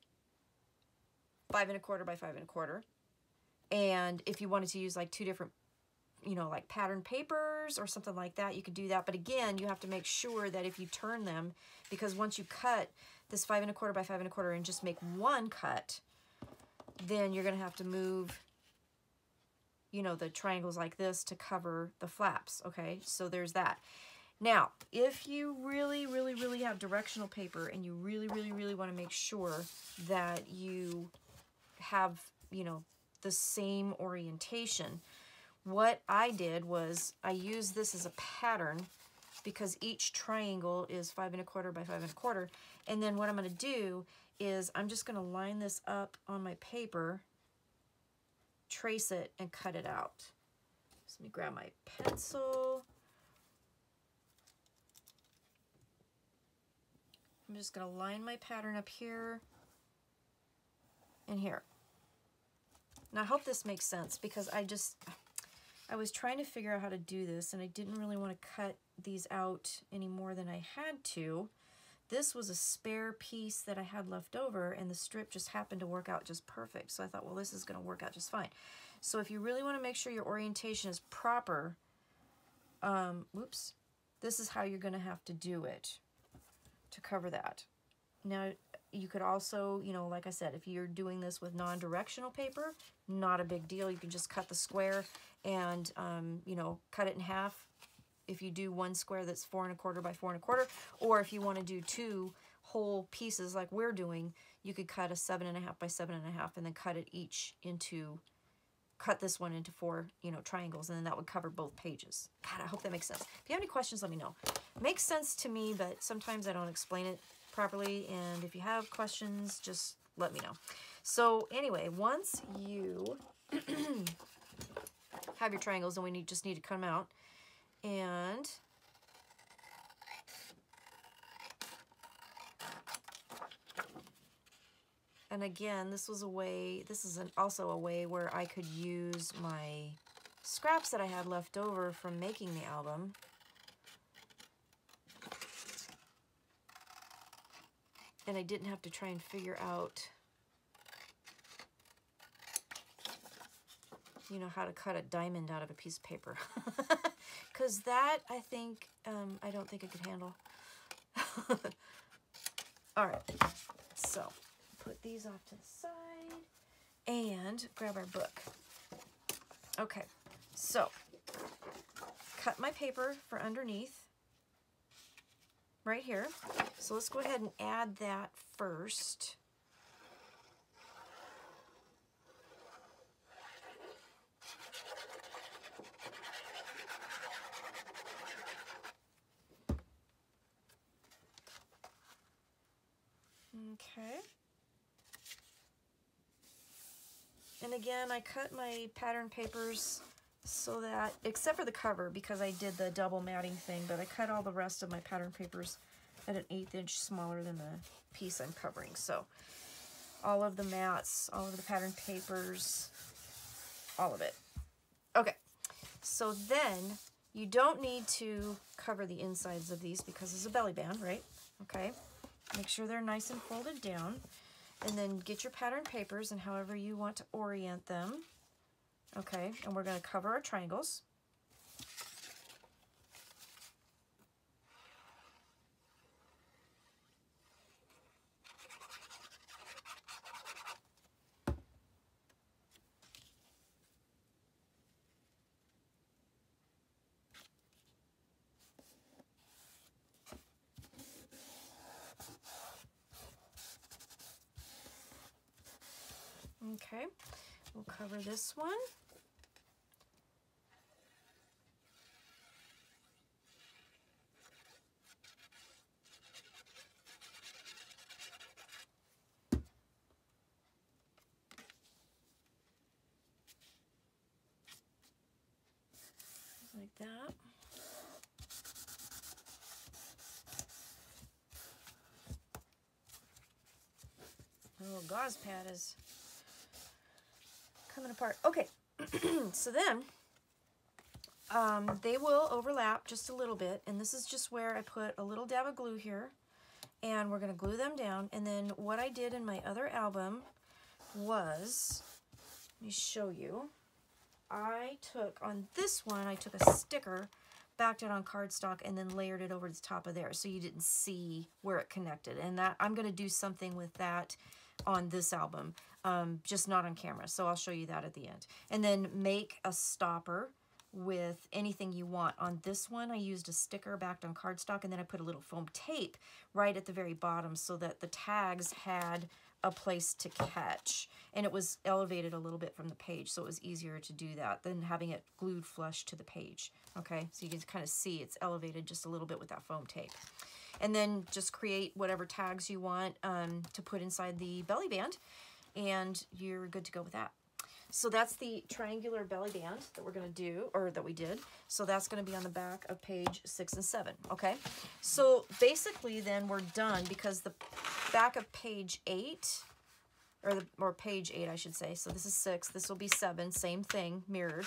S1: 5 1/4 by 5 1/4. And if you wanted to use like 2 different, you know, like pattern papers or something like that, you could do that. But again, you have to make sure that if you turn them, because once you cut this 5 1/4 by 5 1/4 and just make one cut, then you're going to have to move, you know, the triangles like this to cover the flaps. Okay, so there's that. Now, if you really, really, really have directional paper and you really, really, really want to make sure that you have, you know, the same orientation, what I did was I used this as a pattern because each triangle is 5 1/4 by 5 1/4. And then what I'm going to do is I'm just going to line this up on my paper, trace it, and cut it out. So let me grab my pencil. I'm just going to line my pattern up here and here. Now I hope this makes sense, because I was trying to figure out how to do this, and I didn't really want to cut these out any more than I had to. This was a spare piece that I had left over, and the strip just happened to work out just perfect. So I thought, well, this is going to work out just fine. So if you really want to make sure your orientation is proper, whoops, this is how you're going to have to do it to cover that. Now, you could also, you know, like I said, if you're doing this with non-directional paper, not a big deal. You can just cut the square and, you know, cut it in half. If you do one square that's 4 1/4 by 4 1/4, or if you want to do 2 whole pieces like we're doing, you could cut a 7 1/2 by 7 1/2 and then cut it each into, cut this one into 4, you know, triangles, and then that would cover both pages. God, I hope that makes sense. If you have any questions, let me know. It makes sense to me, but sometimes I don't explain it properly, and if you have questions, just let me know. So anyway, once you have your triangles, then we just need to cut them out. And again, this was a way, this is also a way where I could use my scraps that I had left over from making the album. And I didn't have to try and figure out, you know, how to cut a diamond out of a piece of paper. Because that, I think, I don't think I could handle. All right, so put these off to the side and grab our book. Okay, so cut my paper for underneath right here. So let's go ahead and add that first. Okay. And again, I cut my pattern papers so that, except for the cover, because I did the double matting thing, but I cut all the rest of my pattern papers at an 1/8 inch smaller than the piece I'm covering. So all of the mats, all of the pattern papers, all of it. Okay, so then you don't need to cover the insides of these because it's a belly band, right? Okay, make sure they're nice and folded down. And then get your pattern papers and however you want to orient them. Okay, and we're going to cover our triangles. Okay, we'll cover this one. Like that. The little gauze pad is coming apart. Okay, so then they will overlap just a little bit, and this is just where I put a little dab of glue here, and we're going to glue them down. And then what I did in my other album was, let me show you, I took, on this one, I took a sticker, backed it on cardstock, and then layered it over the top of there so you didn't see where it connected. And that I'm going to do something with that on this album, just not on camera, so I'll show you that at the end. And then make a stopper with anything you want. On this one, I used a sticker backed on cardstock, and then I put a little foam tape right at the very bottom so that the tags had a place to catch, and it was elevated a little bit from the page, so it was easier to do that than having it glued flush to the page. Okay, so you can kind of see it's elevated just a little bit with that foam tape. And then just create whatever tags you want to put inside the belly band, and you're good to go with that. So that's the triangular belly band that we're going to do, or that we did. So that's going to be on the back of page 6 and 7, okay? So basically then we're done, because the back of page 8 or page 8, I should say. So this is 6, this will be 7, same thing, mirrored.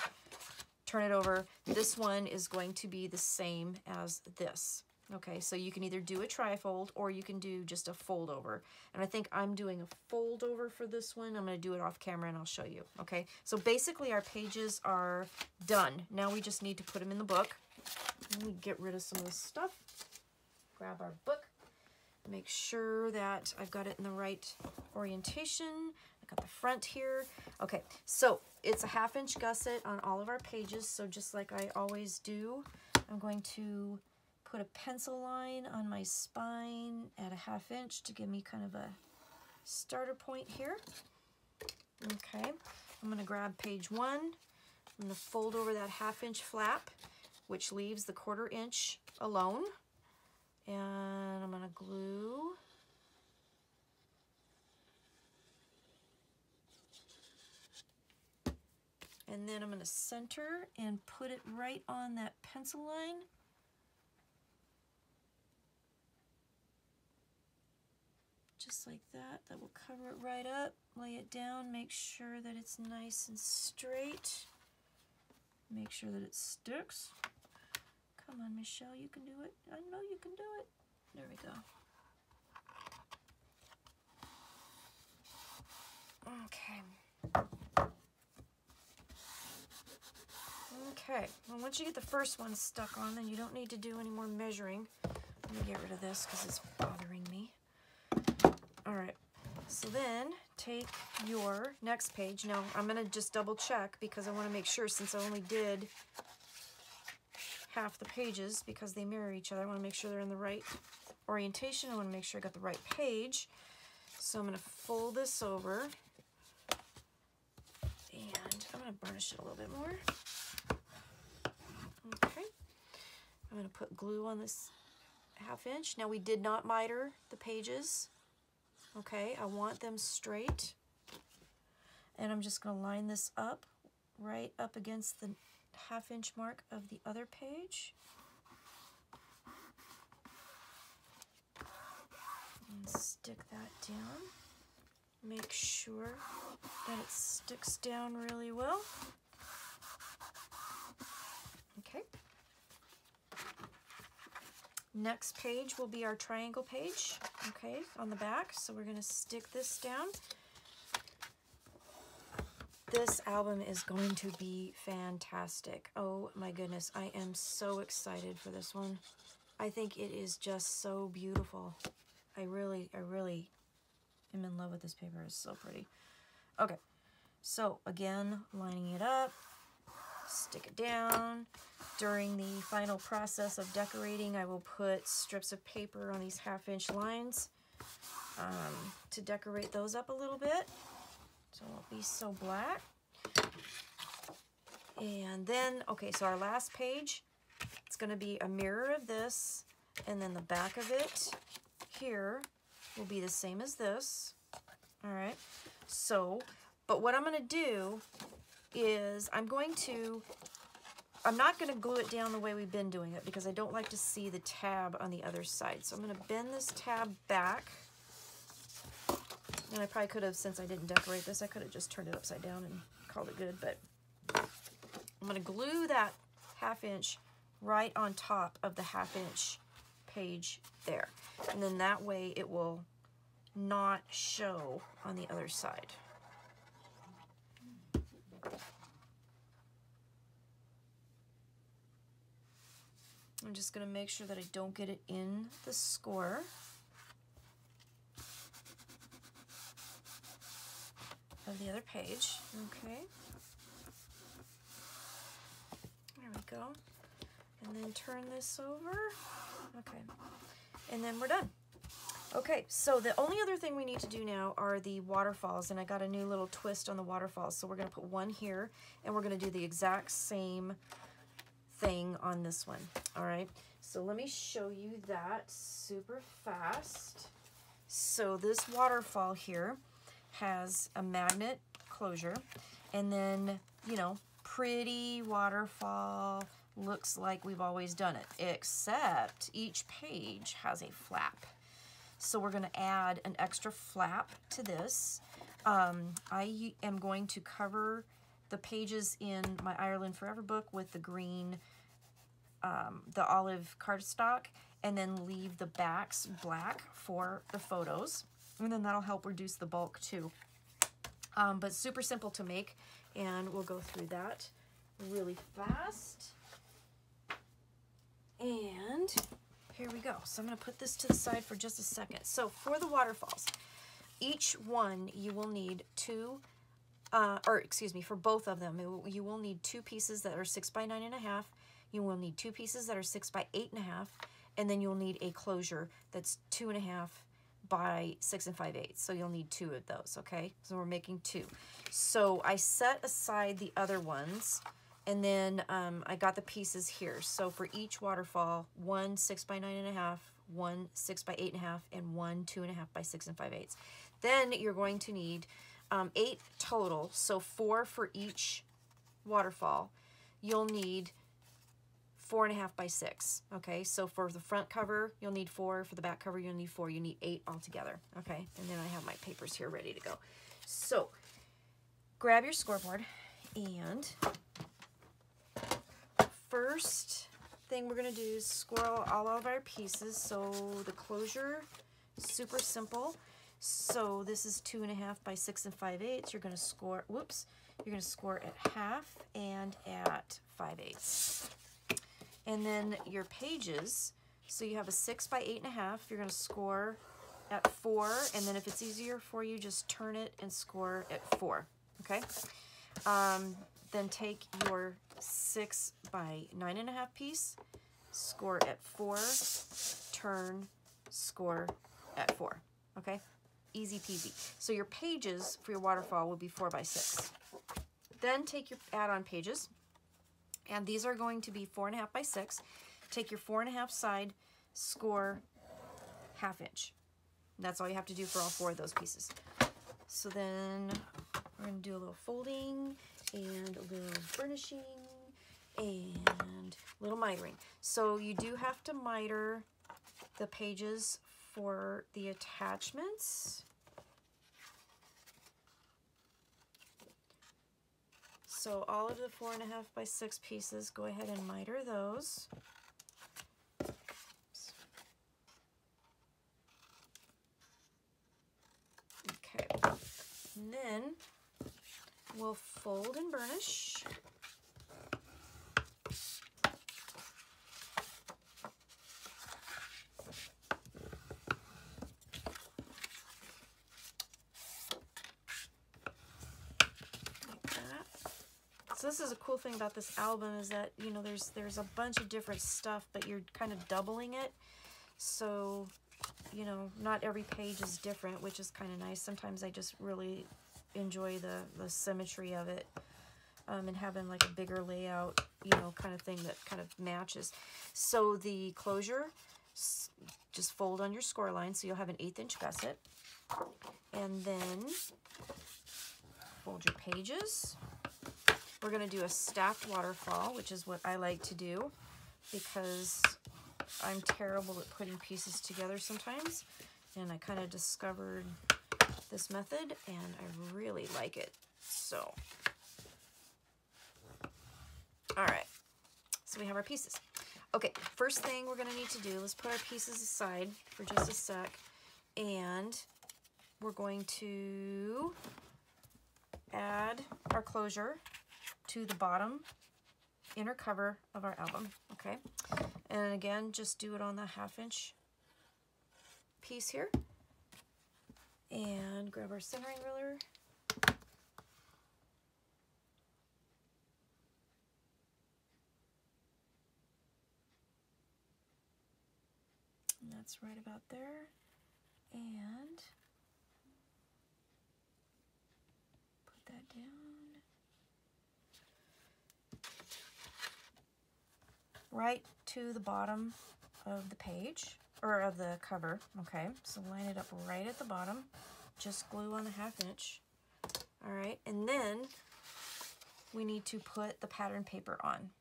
S1: Turn it over. This one is going to be the same as this. Okay, so you can either do a trifold or you can do just a fold over. And I think I'm doing a fold over for this one. I'm going to do it off camera and I'll show you. Okay, so basically our pages are done. Now we just need to put them in the book. Let me get rid of some of this stuff. Grab our book. Make sure that I've got it in the right orientation. I got the front here. Okay, so it's a 1/2 inch gusset on all of our pages. So just like I always do, I'm going to put a pencil line on my spine at a 1/2 inch to give me kind of a starter point here. Okay, I'm going to grab page 1. I'm going to fold over that 1/2 inch flap, which leaves the 1/4 inch alone. And I'm going to glue and then I'm going to center and put it right on that pencil line. Just like that. That will cover it right up. Lay it down. Make sure that it's nice and straight. Make sure that it sticks. Come on, Michelle, you can do it. I know you can do it. There we go. Okay. Okay, well, once you get the first one stuck on, then you don't need to do any more measuring. Let me get rid of this because it's bothering me. All right, so then take your next page. Now, I'm going to just double check because I want to make sure, since I only did half the pages because they mirror each other, I want to make sure they're in the right orientation. I want to make sure I got the right page. So I'm going to fold this over and I'm going to burnish it a little bit more. Okay, I'm going to put glue on this 1/2 inch. Now we did not miter the pages. Okay, I want them straight. And I'm just going to line this up right up against the 1/2 inch mark of the other page. And stick that down. Make sure that it sticks down really well. Okay. Next page will be our triangle page, okay, on the back. So we're going to stick this down. This album is going to be fantastic. Oh my goodness, I am so excited for this one. I think it is just so beautiful. I really am in love with this paper. It's so pretty. Okay, so again, lining it up, stick it down. During the final process of decorating, I will put strips of paper on these 1/2 inch lines to decorate those up a little bit. So it won't be so black. And then, okay, so our last page, it's going to be a mirror of this, and then the back of it here will be the same as this. All right, so, but what I'm going to do is I'm not going to glue it down the way we've been doing it because I don't like to see the tab on the other side. So I'm going to bend this tab back. And I probably could have, since I didn't decorate this, I could have just turned it upside down and called it good. But I'm going to glue that 1/2 inch right on top of the 1/2 inch page there. And then that way it will not show on the other side. I'm just going to make sure that I don't get it in the score. Of the other page. Okay. There we go. And then turn this over. Okay. And then we're done. Okay, so the only other thing we need to do now are the waterfalls, and I got a new little twist on the waterfalls. So we're going to put one here, and we're going to do the exact same thing on this one. All right, so let me show you that super fast. So this waterfall here has a magnet closure, and then, you know, pretty waterfall, looks like we've always done it, except each page has a flap. So we're going to add an extra flap to this. I am going to cover the pages in my Ireland Forever book with the green, the olive cardstock, and then leave the backs black for the photos. And then that'll help reduce the bulk too. But super simple to make, and we'll go through that really fast. And here we go. So I'm going to put this to the side for just a second. So for the waterfalls, each one you will need two, or excuse me, for both of them, you will need two pieces that are 6 by 9.5. You will need two pieces that are 6 by 8.5, and then you'll need a closure that's 2.5 by 6 5/8. So you'll need two of those, okay? So we're making two. So I set aside the other ones, and then I got the pieces here. So for each waterfall, one 6 by 9.5, one 6 by 8.5, and one 2.5 by 6 5/8. Then you're going to need 8 total, so 4 for each waterfall. You'll need 4.5 by 6. Okay, so for the front cover, you'll need 4. For the back cover, you'll need 4. You need 8 altogether. Okay, and then I have my papers here ready to go. So grab your scoreboard, and first thing we're going to do is score all of our pieces. So the closure, super simple. So this is 2.5 by 6 5/8. You're going to score, whoops, you're going to score at half and at 5/8. And then your pages, so you have a 6 by 8.5, you're going to score at 4, and then if it's easier for you, just turn it and score at 4, okay? Then take your 6 by 9.5 piece, score at 4, turn, score at 4, okay? Easy peasy. So your pages for your waterfall will be 4 by 6. Then take your add-on pages, and these are going to be 4.5 by 6. Take your 4.5 side, score 1/2 inch. And that's all you have to do for all 4 of those pieces. So then we're going to do a little folding and a little burnishing and a little mitering. So you do have to miter the pages for the attachments. So all of the 4.5 by 6 pieces, go ahead and miter those. Okay, and then we'll fold and burnish. So this is a cool thing about this album, is that, you know, there's a bunch of different stuff, but you're kind of doubling it. So, you know, not every page is different, which is kind of nice. Sometimes I just really enjoy the symmetry of it, and having like a bigger layout, you know, kind of thing that kind of matches. So the closure, just fold on your score line, so you'll have an 1/8 inch gusset, and then fold your pages. We're going to do a stacked waterfall, which is what I like to do because I'm terrible at putting pieces together sometimes, and I kind of discovered this method and I really like it. So, all right, so we have our pieces. Okay, first thing we're going to need to do, let's put our pieces aside for just a sec, and we're going to add our closure to the bottom inner cover of our album, okay? And again, just do it on the 1/2 inch piece here. And grab our centering ruler. And that's right about there. And put that down. Right to the bottom of the page, or of the cover, okay? So line it up right at the bottom, just glue on the 1/2 inch. All right, and then we need to put the pattern paper on,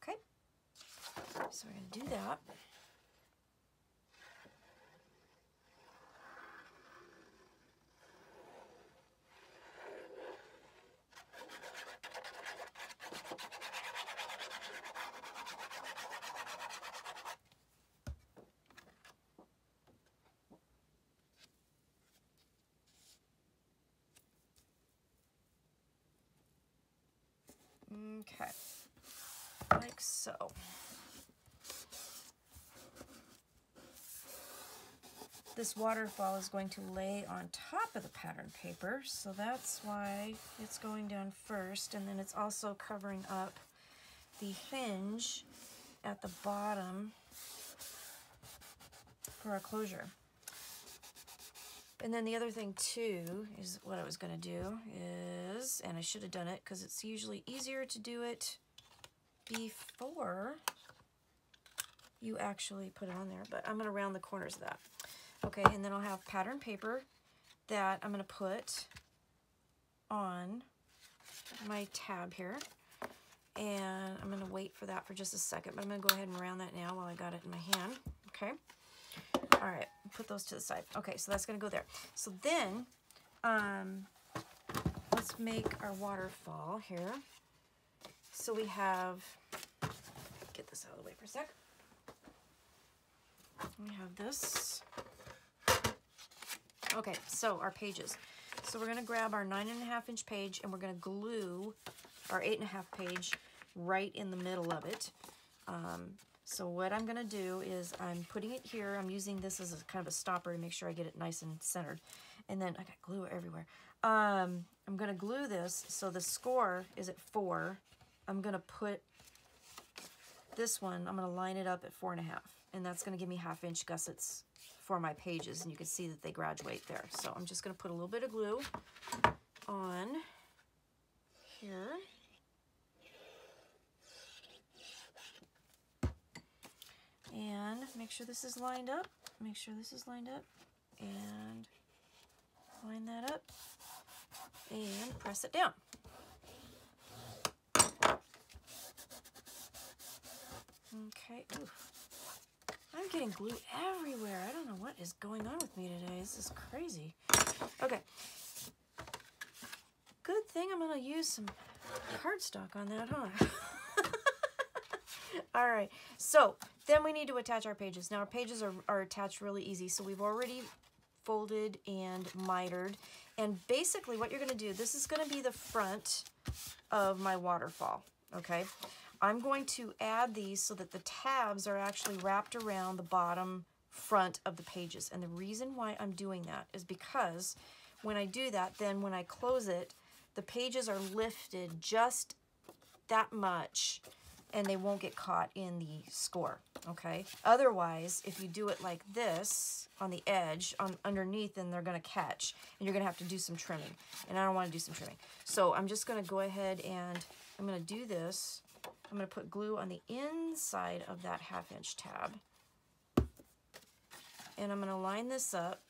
S1: okay? So we're gonna do that. Okay, like so. This waterfall is going to lay on top of the pattern paper, so that's why it's going down first, and then it's also covering up the hinge at the bottom for our closure. And then the other thing too is what I was going to do is, and I should have done it because it's usually easier to do it before you actually put it on there, but I'm going to round the corners of that. Okay, and then I'll have pattern paper that I'm going to put on my tab here. And I'm going to wait for that for just a second, but I'm going to go ahead and round that now while I got it in my hand. Okay. All right, put those to the side. Okay, so that's going to go there. So then, let's make our waterfall here. So we have, get this out of the way for a sec. We have this. Okay, so our pages. So we're going to grab our 9.5 inch page and we're going to glue our 8.5 page right in the middle of it. So what I'm going to do is I'm putting it here. I'm using this as a kind of a stopper to make sure I get it nice and centered. And then I got glue everywhere. I'm going to glue this so the score is at 4. I'm going to put this one, I'm going to line it up at 4.5. And that's going to give me 1/2 inch gussets for my pages, and you can see that they graduate there. So I'm just going to put a little bit of glue on here. And make sure this is lined up. Make sure this is lined up. And line that up. And press it down. Okay. Oof. I'm getting glue everywhere. I don't know what is going on with me today. This is crazy. Okay. Good thing I'm going to use some cardstock on that, huh? All right. So then we need to attach our pages. Now our pages are attached really easy. So we've already folded and mitered. And basically what you're going to do, this is going to be the front of my waterfall. Okay. I'm going to add these so that the tabs are actually wrapped around the bottom front of the pages. And the reason why I'm doing that is because when I do that, then when I close it, the pages are lifted just that much and they won't get caught in the score, okay? Otherwise, if you do it like this on the edge, underneath, then they're gonna catch and you're gonna have to do some trimming. And I don't wanna do some trimming. So I'm just gonna go ahead and I'm gonna do this. I'm going to put glue on the inside of that 1/2 inch tab. And I'm going to line this up.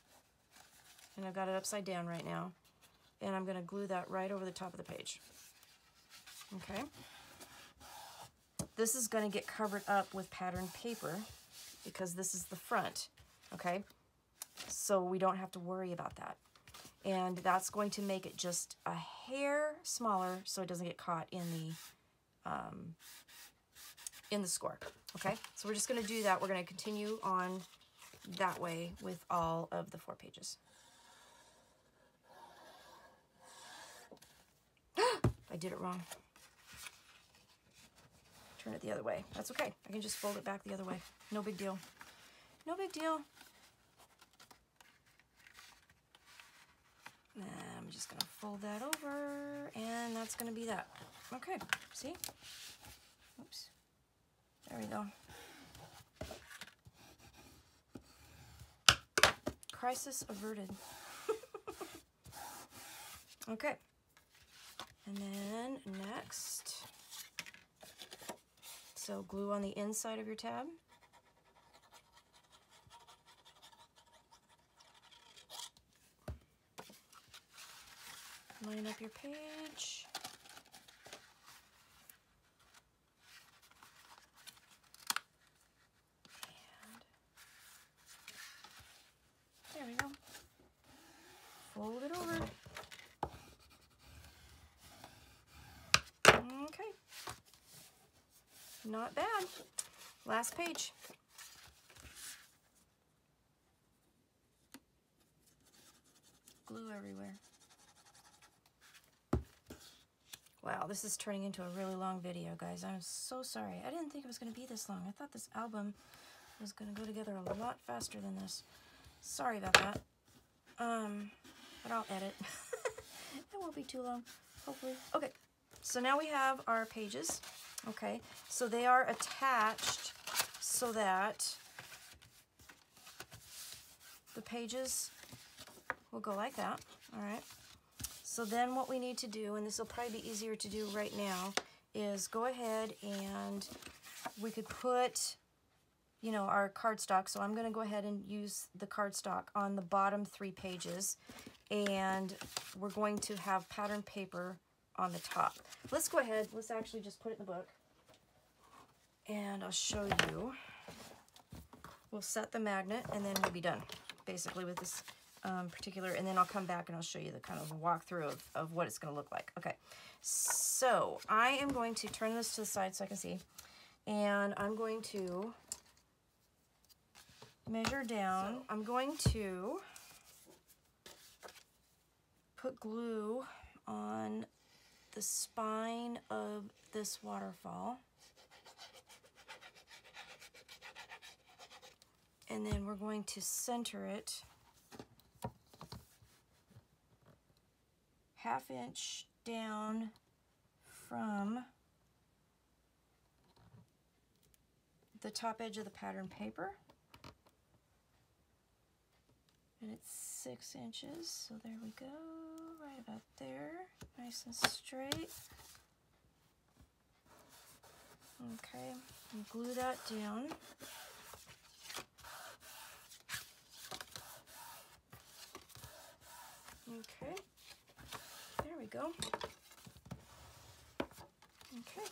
S1: And I've got it upside down right now. And I'm going to glue that right over the top of the page. Okay. This is going to get covered up with patterned paper because this is the front. Okay. So we don't have to worry about that. And that's going to make it just a hair smaller so it doesn't get caught in the score. Okay, so we're just going to do that. We're going to continue on that way with all of the 4 pages. I did it wrong. Turn it the other way. That's okay. I can just fold it back the other way. No big deal. No big deal. And I'm just going to fold that over, and that's going to be that. Okay, see? Oops. There we go. Crisis averted. Okay. And then next, so glue on the inside of your tab. Line up your page. And there we go. Fold it over. Okay. Not bad. Last page. Glue everywhere. Wow, this is turning into a really long video, guys. I'm so sorry. I didn't think it was going to be this long. I thought this album was going to go together a lot faster than this. Sorry about that. But I'll edit. It won't be too long, hopefully. Okay, so now we have our pages. Okay, so they are attached so that the pages will go like that. All right. So then what we need to do, and this will probably be easier to do right now, is go ahead and we could put, you know, our cardstock. So I'm going to go ahead and use the cardstock on the bottom 3 pages, and we're going to have pattern paper on the top. Let's go ahead. Let's actually just put it in the book, and I'll show you. We'll set the magnet, and then we'll be done, basically, with this particular, and then I'll come back and I'll show you the kind of walkthrough of what it's going to look like. Okay, so I am going to turn this to the side so I can see, and I'm going to measure down. So I'm going to put glue on the spine of this waterfall, and then we're going to center it 1/2 inch down from the top edge of the pattern paper. And it's 6 inches, so there we go, right about there, nice and straight. Okay, and glue that down. Okay. There we go. Okay.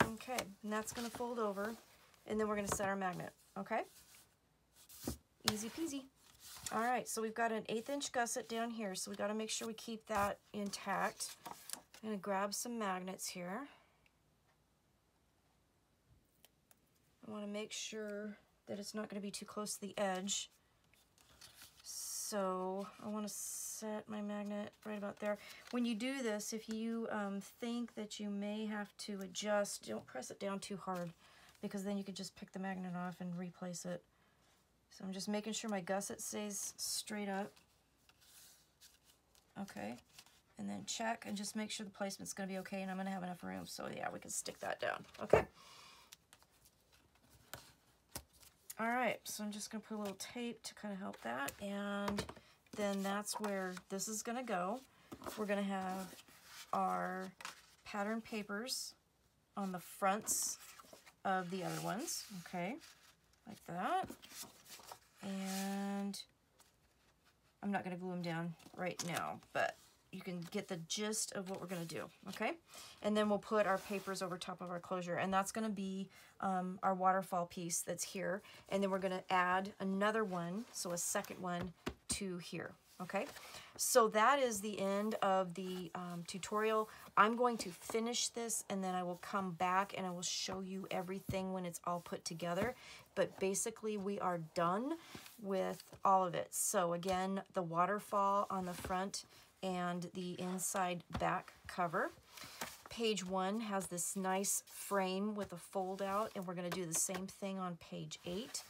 S1: Okay, and that's going to fold over, and then we're going to set our magnet. Okay? Easy peasy. All right, so we've got an 1/8 inch gusset down here, so we got to make sure we keep that intact. I'm going to grab some magnets here. I want to make sure that it's not going to be too close to the edge. So I want to set my magnet right about there. When you do this, if you think that you may have to adjust, don't press it down too hard, because then you could just pick the magnet off and replace it. So I'm just making sure my gusset stays straight up. Okay, and then check and just make sure the placement's going to be okay, and I'm going to have enough room. So yeah, we can stick that down. Okay. All right, so I'm just going to put a little tape to kind of help that, and then that's where this is going to go. We're going to have our pattern papers on the fronts of the other ones, okay, like that. And I'm not going to glue them down right now, but you can get the gist of what we're going to do, okay? And then we'll put our papers over top of our closure, and that's going to be our waterfall piece that's here, and then we're going to add another one, so a second one to here, okay? So that is the end of the tutorial. I'm going to finish this, and then I will come back and I will show you everything when it's all put together. But basically we are done with all of it. So again, the waterfall on the front and the inside back cover. Page 1 has this nice frame with a fold out, and we're going to do the same thing on page 8.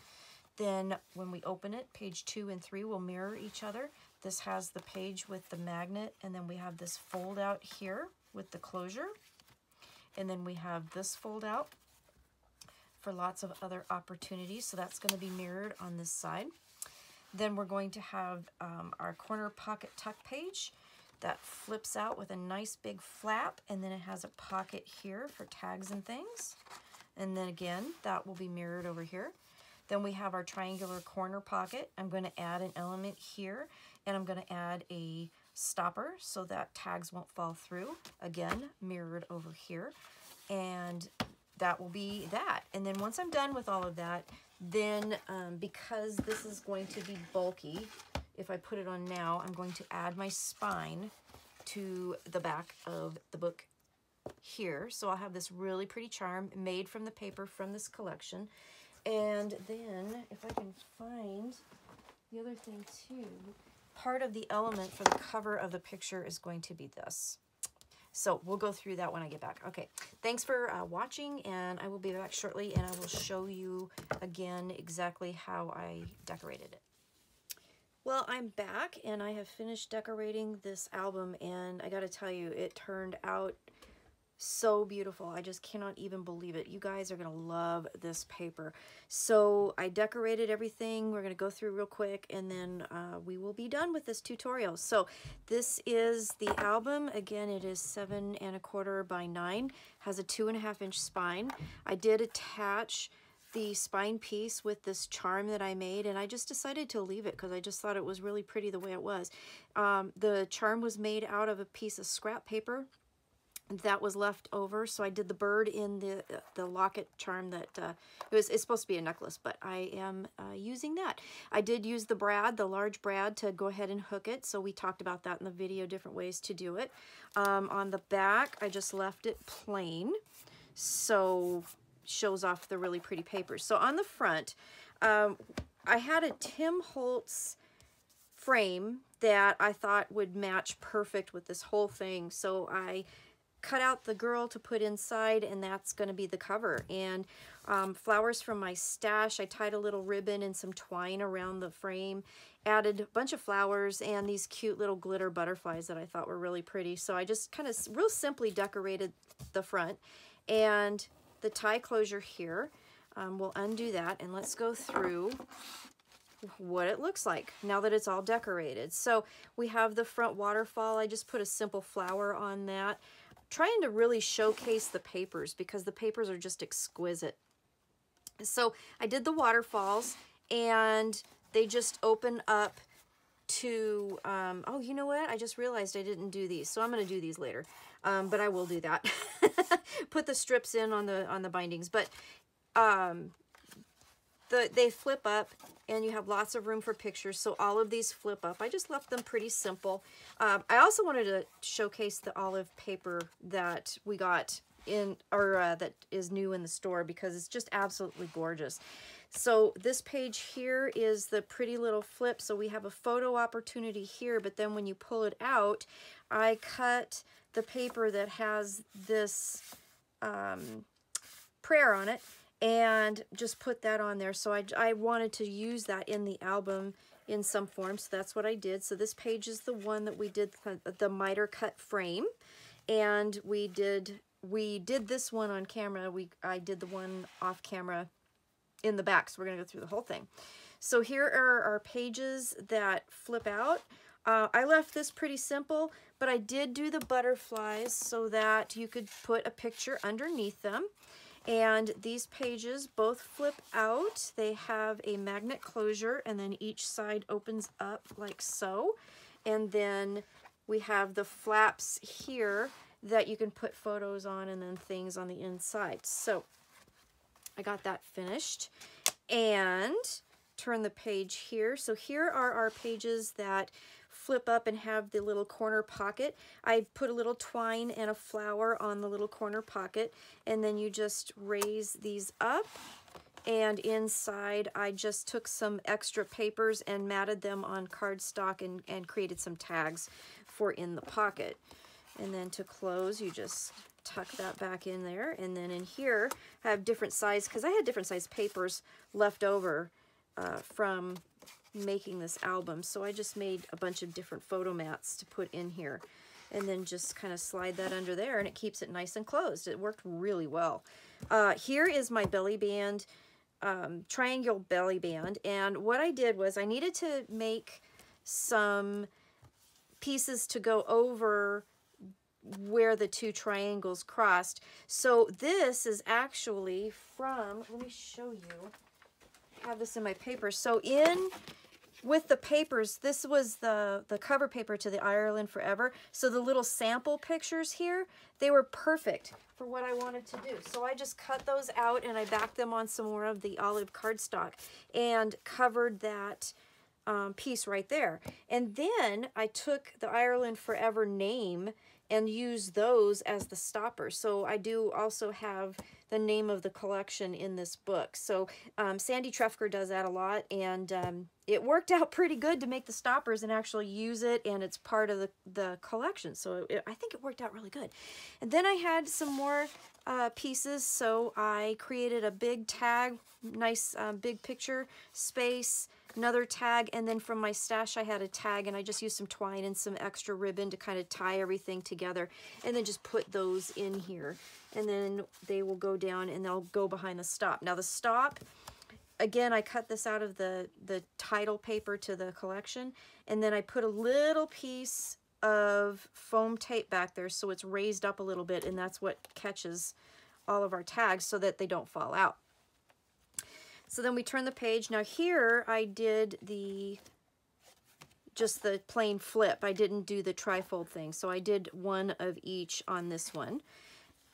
S1: Then when we open it, page 2 and 3 will mirror each other. This has the page with the magnet, and then we have this fold out here with the closure. And then we have this fold out for lots of other opportunities. So that's going to be mirrored on this side. Then we're going to have our corner pocket tuck page that flips out with a nice big flap, and then it has a pocket here for tags and things. And then again, that will be mirrored over here. Then we have our triangular corner pocket. I'm going to add an element here, and I'm going to add a stopper so that tags won't fall through. Again, mirrored over here. And that will be that. And then once I'm done with all of that, then because this is going to be bulky, if I put it on now, I'm going to add my spine to the back of the book here. So I'll have this really pretty charm made from the paper from this collection. And then if I can find the other thing too, part of the element for the cover of the picture is going to be this. So we'll go through that when I get back. Okay, thanks for watching, and I will be back shortly, and I will show you again exactly how I decorated it. Well, I'm back, and I have finished decorating this album, and I gotta tell you, it turned out so beautiful. I just cannot even believe it. You guys are gonna love this paper. So I decorated everything. We're gonna go through real quick, and then we will be done with this tutorial. So this is the album. Again, it is 7 1/4 by 9, has a 2.5 inch spine. I did attach the spine piece with this charm that I made, and I just decided to leave it because I just thought it was really pretty the way it was. The charm was made out of a piece of scrap paper that was left over, so I did the bird in the locket charm that it's supposed to be a necklace, but I am using that. I did use the brad, the large brad, to go ahead and hook it, so we talked about that in the video, different ways to do it. On the back, I just left it plain, so shows off the really pretty papers. So on the front, I had a Tim Holtz frame that I thought would match perfect with this whole thing, so I cut out the girl to put inside, and that's going to be the cover. And flowers from my stash, I tied a little ribbon and some twine around the frame, added a bunch of flowers and these cute little glitter butterflies that I thought were really pretty. So I just kind of real simply decorated the front. And the tie closure here, we'll undo that, and let's go through what it looks like now that it's all decorated. So we have the front waterfall. I just put a simple flower on that, trying to really showcase the papers because the papers are just exquisite. So I did the waterfalls, and they just open up to, oh, you know what? I just realized I didn't do these, so I'm going to do these later, but I will do that. Put the strips in on the bindings, but they flip up, and you have lots of room for pictures, so all of these flip up. I just left them pretty simple. I also wanted to showcase the olive paper that we got in, or that is new in the store, because it's just absolutely gorgeous. So this page here is the pretty little flip, so we have a photo opportunity here, but then when you pull it out, I cut the paper that has this prayer on it, and just put that on there. So I wanted to use that in the album in some form, so that's what I did. So this page is the one that we did the miter cut frame, and we did this one on camera. I did the one off camera in the back, so we're gonna go through the whole thing. So here are our pages that flip out. I left this pretty simple, but I did do the butterflies so that you could put a picture underneath them. And these pages both flip out. They have a magnet closure, and then each side opens up like so. And then we have the flaps here that you can put photos on, and then things on the inside. So I got that finished, and turn the page here. So here are our pages that flip up and have the little corner pocket. I put a little twine and a flower on the little corner pocket, and then you just raise these up, and inside I just took some extra papers and matted them on cardstock and created some tags for in the pocket. And then to close, you just tuck that back in there, and then in here I have different size, because I had different size papers left over from making this album, so I just made a bunch of different photo mats to put in here, and then just kind of slide that under there, and it keeps it nice and closed. It worked really well. Here is my belly band, triangle belly band, and what I did was I needed to make some pieces to go over where the two triangles crossed. So this is actually from, let me show you, I have this in my paper. So with the papers, this was the cover paper to the Ireland Forever. So the little sample pictures here, they were perfect for what I wanted to do. So I just cut those out, and I backed them on some more of the olive cardstock and covered that piece right there. And then I took the Ireland Forever name and use those as the stopper. So I do also have the name of the collection in this book. So Sandy Trefker does that a lot, and it worked out pretty good to make the stoppers and actually use it, and it's part of the collection. So I think it worked out really good. And then I had some more pieces, so I created a big tag, nice big picture space, another tag, and then from my stash I had a tag, and I just used some twine and some extra ribbon to kind of tie everything together, and then just put those in here, and then they will go down and they'll go behind the stop. Now the stop, again, I cut this out of the title paper to the collection, and then I put a little piece of foam tape back there so it's raised up a little bit, and that's what catches all of our tags so that they don't fall out. So then we turn the page. Now here I did just the plain flip. I didn't do the trifold thing. So I did one of each on this one.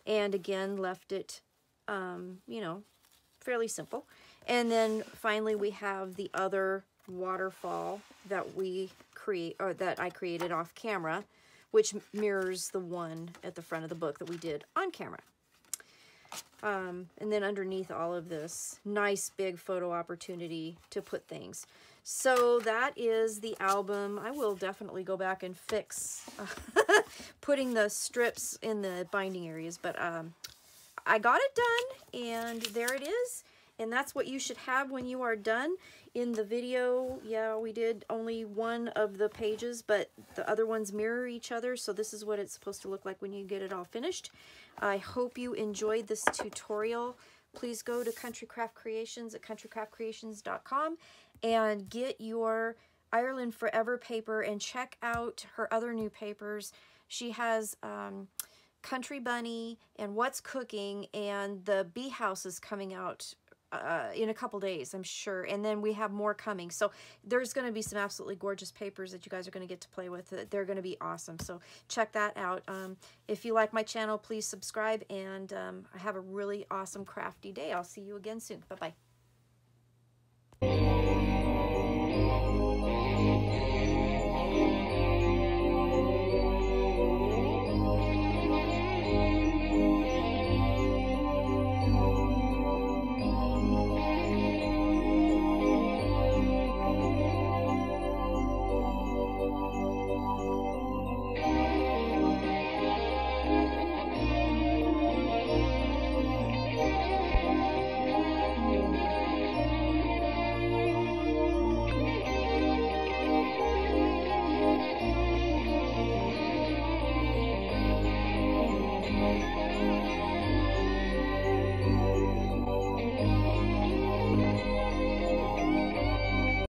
S1: And again, left it, you know, fairly simple. And then finally we have the other waterfall that we create, or that I created off camera, which mirrors the one at the front of the book that we did on camera. And then underneath all of this, nice big photo opportunity to put things. So that is the album. I will definitely go back and fix putting the strips in the binding areas, but I got it done, and there it is. And that's what you should have when you are done. In the video, yeah, we did only one of the pages, but the other ones mirror each other, so this is what it's supposed to look like when you get it all finished. I hope you enjoyed this tutorial. Please go to Country Craft Creations at countrycraftcreations.com and get your Ireland Forever paper and check out her other new papers. She has Country Bunny and What's Cooking, and the Bee House is coming out in a couple days, I'm sure, and then we have more coming. So there's going to be some absolutely gorgeous papers that you guys are going to get to play with. They're going to be awesome, so check that out. If you like my channel, please subscribe, and have a really awesome crafty day. I'll see you again soon. Bye-bye.